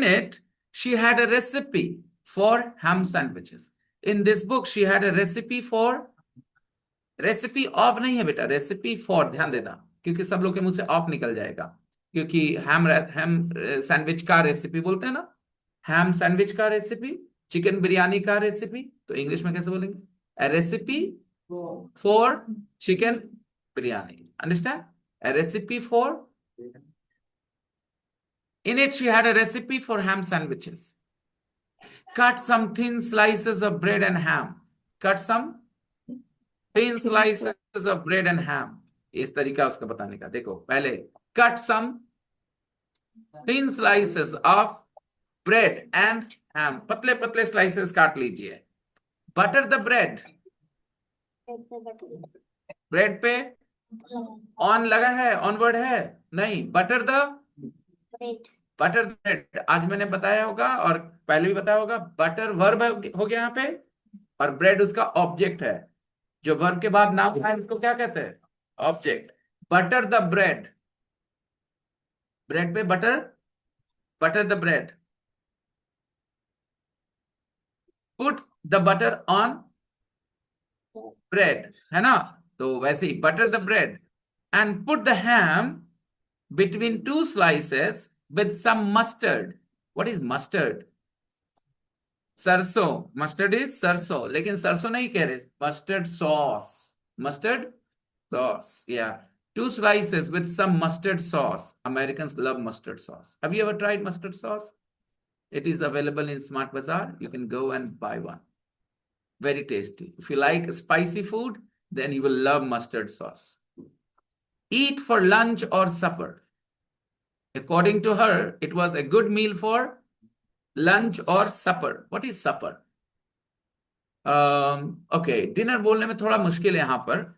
A: it she had a recipe for ham sandwiches. In this book she had a recipe of नहीं है बेटा, recipe for, ध्यान देना क्योंकि सब लोग के मुंह से ऑफ निकल जाएगा, क्योंकि हैम सैंडविच का रेसिपी बोलते हैं ना, हैम सैंडविच का रेसिपी, चिकन बिरयानी का रेसिपी, तो इंग्लिश में कैसे बोलेंगे? A recipe for chicken biryani. Understand? A recipe for. In it, she had a recipe for ham sandwiches. Cut some thin slices of bread and ham. Cut some thin slices of bread and ham. इस तरीका उसका बताने का. देखो पहले cut some thin slices of bread and ham. पतले पतले slices काट लीजिए. Butter the bread. ब्रेड पे ऑन लगा है, ऑनवर्ड है नहीं. Butter the bread. आज मैंने बताया होगा और पहले भी बताया होगा, बटर वर्ब हो गया यहाँ पे और ब्रेड उसका ऑब्जेक्ट है. जो वर्ब के बाद नाम है उसको क्या कहते हैं? Object. Butter the bread. Bread पे butter the bread. Put the butter on bread, है ना? तो वैसे ही butter the bread and put the ham between two slices with some mustard. What is mustard? सरसों. मस्टर्ड इज सरसों, लेकिन सरसों नहीं कह रहे, mustard sauce. Mustard sauce, yeah. 2 slices with some mustard sauce. Americans love mustard sauce. Have you ever tried mustard sauce? It is available in Smart Bazaar. You can go and buy one. Very tasty. If you like spicy food, then you will love mustard sauce. Eat for lunch or supper. According to her, it was a good meal for lunch or supper. What is supper? Okay, dinner बोलने में थोड़ा मुश्किल है यहाँ पर.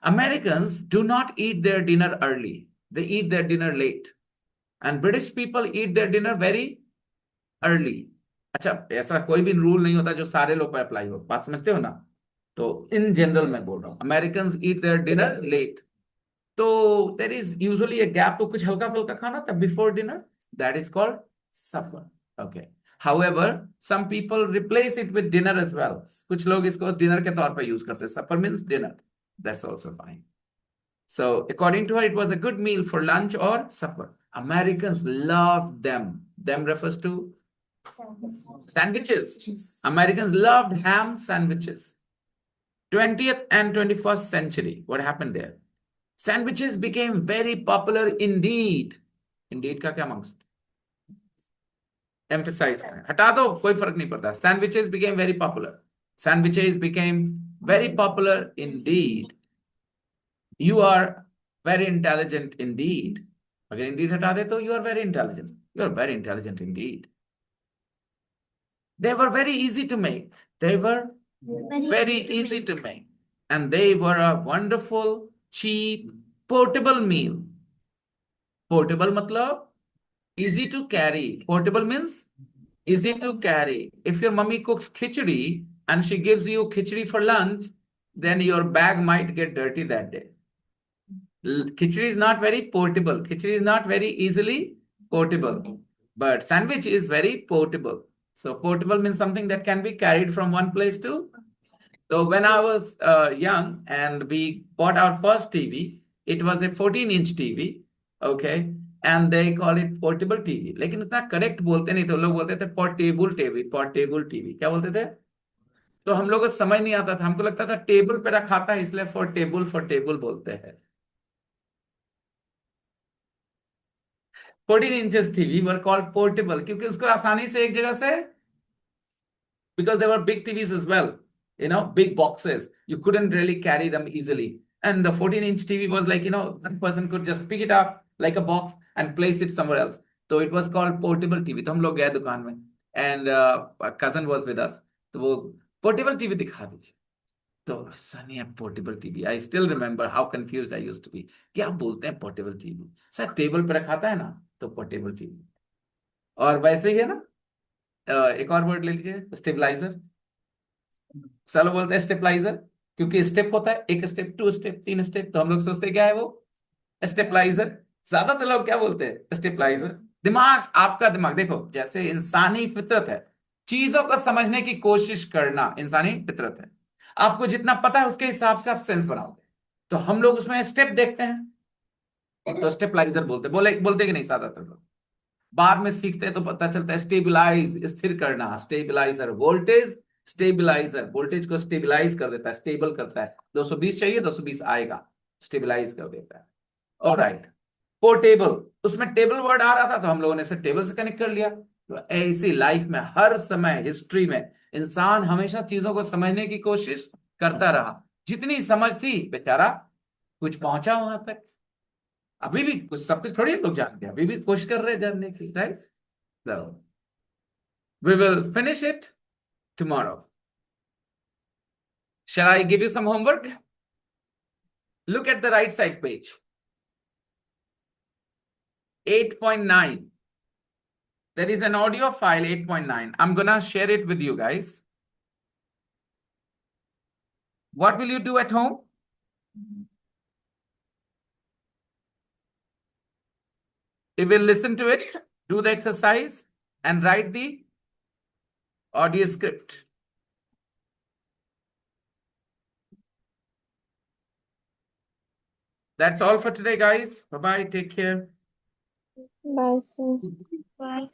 A: Americans do not eat their dinner early. They eat their dinner late. And British people eat their dinner very early. अच्छा, ऐसा कोई भी रूल नहीं होता जो सारे लोग पर अप्लाई हो, बात समझते हो ना? तो इन जनरल मैं बोल रहा हूँ, American eat there dinner late, तो there is usually a gap, तो कुछ हल्का फुल्का खाना था before dinner, that is called supper. Okay, however some people replace it with dinner as well, कुछ लोग इसको डिनर के तौर पर यूज करते हैं, supper means dinner, that's also fine. So, according to her, it was a good meal for lunch or supper. Americans loved them. Them refers to sandwiches. Americans loved ham sandwiches. 20th and 21st century, what happened there? Sandwiches became very popular indeed. Indeed का क्या मकसद? Emphasize करें, हटा दो, कोई फर्क नहीं पड़ता. Sandwiches became very popular. Sandwiches became very popular indeed. You are very intelligent indeed. अगर indeed हटा दे तो you are very intelligent. You are very intelligent indeed. They were very easy to make. They were very easy to make. And they were a wonderful, cheap, portable meal. Portable मतलब easy to carry. Portable means easy to carry. If your mummy cooks khichdi and she gives you khichdi for lunch, then your bag might get dirty that day. Khichdi is not very portable. Khichdi is not very easily portable. But sandwich is very portable. So portable means something that can be carried from one place to. So when I was young and we bought our first TV, it was a 14-inch TV. Okay. And they call it portable TV. लेकिन उतना correct बोलते नहीं थे, लोग बोलते थे portable TV, portable TV क्या बोलते थे? तो हम लोग को समझ नहीं आता था, हमको लगता था टेबल पे रखा था इसलिए फॉर टेबल बोलते हैं. 14 inches TV were called portable क्योंकि उसको आसानी से एक जगह से, because there were big TVs as well, big boxes. You couldn't really carry them easily. And the 14-inch TV was like, one person could just pick it up like a box and place it somewhere else. So it was called portable TV. तो हम लोग गए दुकान में and a cousin was with us. तो वो portable TV दिखा दीजिए. तो सनी है portable TV. I still remember how confused I used to be. क्या बोलते हैं पोर्टेबल टीवी? सर टेबल पे रखा था है ना, तो पोर्टेबल टीवी. और वैसे ही है ना, एक और वर्ड ले लीजिए, स्टेबलाइजर. सब बोलते हैं स्टेबलाइजर क्योंकि स्टेप होता है, एक स्टेप, टू स्टेप, तीन स्टेप, तो हम लोग सोचते हैं क्या है वो, स्टेबलाइजर. ज्यादातर लोग क्या बोलते हैं, स्टेबलाइजर. दिमाग, आपका दिमाग देखो, जैसे इंसानी फितरत है, चीजों को समझने की कोशिश करना इंसानी फितरत है. आपको जितना पता है उसके हिसाब से आप सेंस बनाओगे, तो हम लोग उसमें स्टेप देखते हैं तो स्टेबलाइजर बोलते कि नहीं ज्यादातर लोग. बाद में सीखते हैं तो पता चलता है स्टेबलाइज, स्थिर करना, स्टेबलाइजर. वोल्टेज को स्टेबलाइज कर देता है, स्टेबल करता है. 220 चाहिए, 220 आएगा, स्टेबलाइज कर देता है. ऑलराइट. पोर्टेबल, उसमें टेबल वर्ड आ रहा था तो हम लोगों ने इसे टेबल से कनेक्ट कर लिया. तो ऐसी लाइफ में हर समय, हिस्ट्री में इंसान हमेशा चीजों को समझने की कोशिश करता रहा. जितनी समझ थी बेचारा कुछ पहुंचा वहां तक. अभी भी कुछ, सब कुछ थोड़ी लोग जानते हैं, अभी भी कोशिश कर रहे हैं जानने की, right? So, we will finish it tomorrow. Shall I give you some homework? Look at the right side page. 8.9. There is an audio file, 8.9. I'm gonna share it with you guys. What will you do at home? You will listen to it, do the exercise, and write the audio script. That's all for today, guys. Bye-bye. Take care.
D: Bye, sis. Bye.